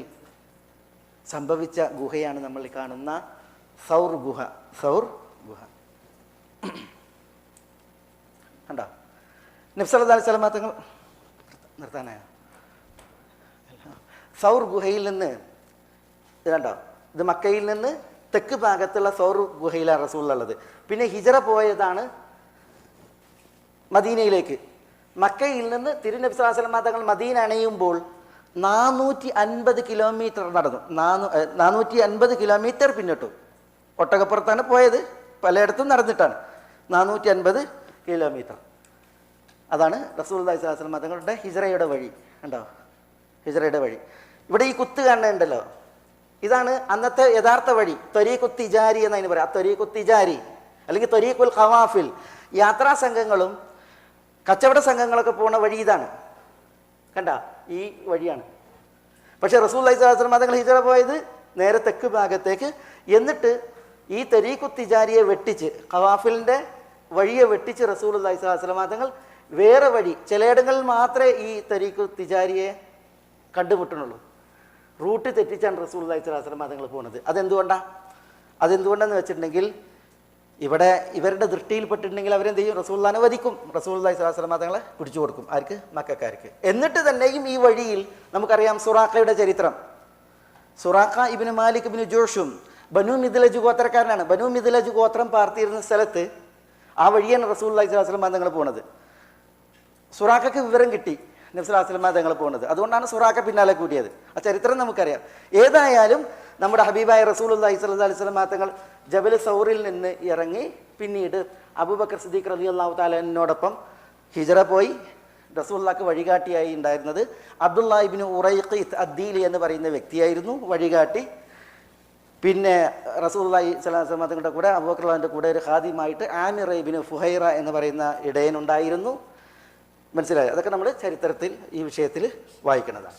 സംഭവിച്ച ഗുഹയാണ് നമ്മൾ കാണുന്ന സൗർ ഗുഹ. കണ്ടോ? നബി സല്ലല്ലാഹു അലൈഹി വസല്ലം തങ്ങൾ നിർത്താനായ സൗർ ഗുഹയിൽ നിന്ന് ഇത് കണ്ടോ, ഇത് മക്കയിൽ നിന്ന് തെക്ക് ഭാഗത്തുള്ള സൗർ ഗുഹയിലാണ് റസൂലുള്ളത്. പിന്നെ ഹിജറ പോയതാണ് മദീനയിലേക്ക്. മക്കയിൽ നിന്ന് തിരുനബി സ്വല്ലല്ലാഹു അലൈഹി വസല്ലം തങ്ങൾ മദീന അണയുമ്പോൾ 450 കിലോമീറ്റർ നടന്നു. 450 കിലോമീറ്റർ പിന്നിട്ടു. ഒട്ടകപ്പുറത്താണ് പോയത്, പലയിടത്തും നടന്നിട്ടാണ്. 450 കിലോമീറ്റർ. അതാണ് റസൂലുള്ളാഹി സ്വല്ലല്ലാഹു അലൈഹി വസല്ലം തങ്ങളുടെ ഹിജറയുടെ വഴി. കണ്ടോ? ഹിജറയുടെ വഴി. ഇവിടെ ഈ കുത്ത് കാണുന്നുണ്ടല്ലോ, ഇതാണ് അന്നത്തെ യഥാർത്ഥ വഴി. ത്വരീഖുത്ത് തിജാരി എന്നതിന് പറയാം. ത്വരീഖുത്ത് തിജാരി അല്ലെങ്കിൽ ത്വരീഖുൽ ഖവാഫിൽ. യാത്രാ സംഘങ്ങളും കച്ചവട സംഘങ്ങളൊക്കെ പോകുന്ന വഴി ഇതാണ്. കണ്ട, ഈ വഴിയാണ്. പക്ഷേ റസൂലുള്ളാഹി സ്വല്ലല്ലാഹു അലൈഹി വസല്ലം തങ്ങൾ ഹിജറ പോയത് നേരെ തെക്ക് ഭാഗത്തേക്ക്. എന്നിട്ട് ഈ ത്വരീഖുത്ത് തിജാരിയെ വെട്ടിച്ച്, ഖവാഫിലിൻ്റെ വഴിയെ വെട്ടിച്ച് റസൂലുള്ളാഹി സ്വല്ലല്ലാഹു അലൈഹി വസല്ലം തങ്ങൾ വേറെ വഴി, ചിലയിടങ്ങളിൽ മാത്രമേ ഈ ത്വരീഖുത്ത് തിജാരിയെ കണ്ടുമുട്ടുന്നുള്ളൂ. റൂട്ട് തെറ്റിച്ചാണ് റസൂലുള്ളാഹി സ്വല്ലല്ലാഹു അലൈഹി വസല്ലം തങ്ങൾ പോകുന്നത്. അതെന്തുകൊണ്ടാണെന്ന് വെച്ചിട്ടുണ്ടെങ്കിൽ, ഇവിടെ ഇവരുടെ ദൃഷ്ടിയിൽപ്പെട്ടിട്ടുണ്ടെങ്കിൽ അവരെന്ത് ചെയ്യും? റസൂലുള്ളാഹിനെ വധിക്കും. റസൂലുള്ളാഹി സ്വല്ലല്ലാഹു അലൈഹി വസല്ലം തങ്ങളെ പിടിച്ചു കൊടുക്കും. ആർക്ക്? മക്കക്കാർക്ക്. എന്നിട്ട് തന്നെയും ഈ വഴിയിൽ നമുക്കറിയാം സുറാഖയുടെ ചരിത്രം. സുറാഖ ഇബ്നു മാലിക് ഇബ്നു ജോഷും ബനു മിദ്ലജ് ഗോത്രക്കാരനാണ്. ബനു മിദ്ലജ് ഗോത്രം പാർത്തിയിരുന്ന സ്ഥലത്ത് ആ വഴിയാണ് റസൂലുള്ളാഹി സ്വല്ലല്ലാഹു അലൈഹി വസല്ലം തങ്ങൾ പോകുന്നത്. സുറാഖയ്ക്ക് വിവരം കിട്ടി നബി സല്ലല്ലാഹു അലൈഹി വസല്ലം തങ്ങൾ പോകുന്നത്. അതുകൊണ്ടാണ് സുറാഖ പിന്നാലെ കൂടിയത്. ആ ചരിത്രം നമുക്കറിയാം. ഏതായാലും നമ്മുടെ ഹബീബായ റസൂലുള്ളാഹി സ്വല്ലല്ലാഹു അലൈഹി വസല്ലം തങ്ങൾ ജബൽ സൗറിൽ നിന്ന് ഇറങ്ങി പിന്നീട് അബൂബക്കർ സിദ്ദീഖ് റളിയല്ലാഹു തആല അൻഹുവിനോടൊപ്പം ഹിജറ പോയി. റസൂലുള്ളാഹിക്ക് വഴികാട്ടിയായി ഉണ്ടായിരുന്നത് അബ്ദുല്ലാഹ് ഇബ്നു ഉറൈഖിത്ത് അദ്ദീലി എന്ന് പറയുന്ന വ്യക്തിയായിരുന്നു വഴികാട്ടി. പിന്നെ റസൂലുള്ളാഹി സ്വല്ലല്ലാഹു അലൈഹി വസല്ലം തങ്ങളുടെ കൂടെ അബൂബക്കർ റളിയല്ലാഹുവിൻ്റെ കൂടെ ഒരു ഖാദിമായിട്ട് ആമിർ ഇബ്നു ഫുഹൈറ എന്ന് പറയുന്ന ഇടയനുണ്ടായിരുന്നു. മനസ്സിലായോ? അതൊക്കെ നമ്മൾ ചരിത്രത്തിൽ ഈ വിഷയത്തിൽ വായിക്കുന്നതാണ്.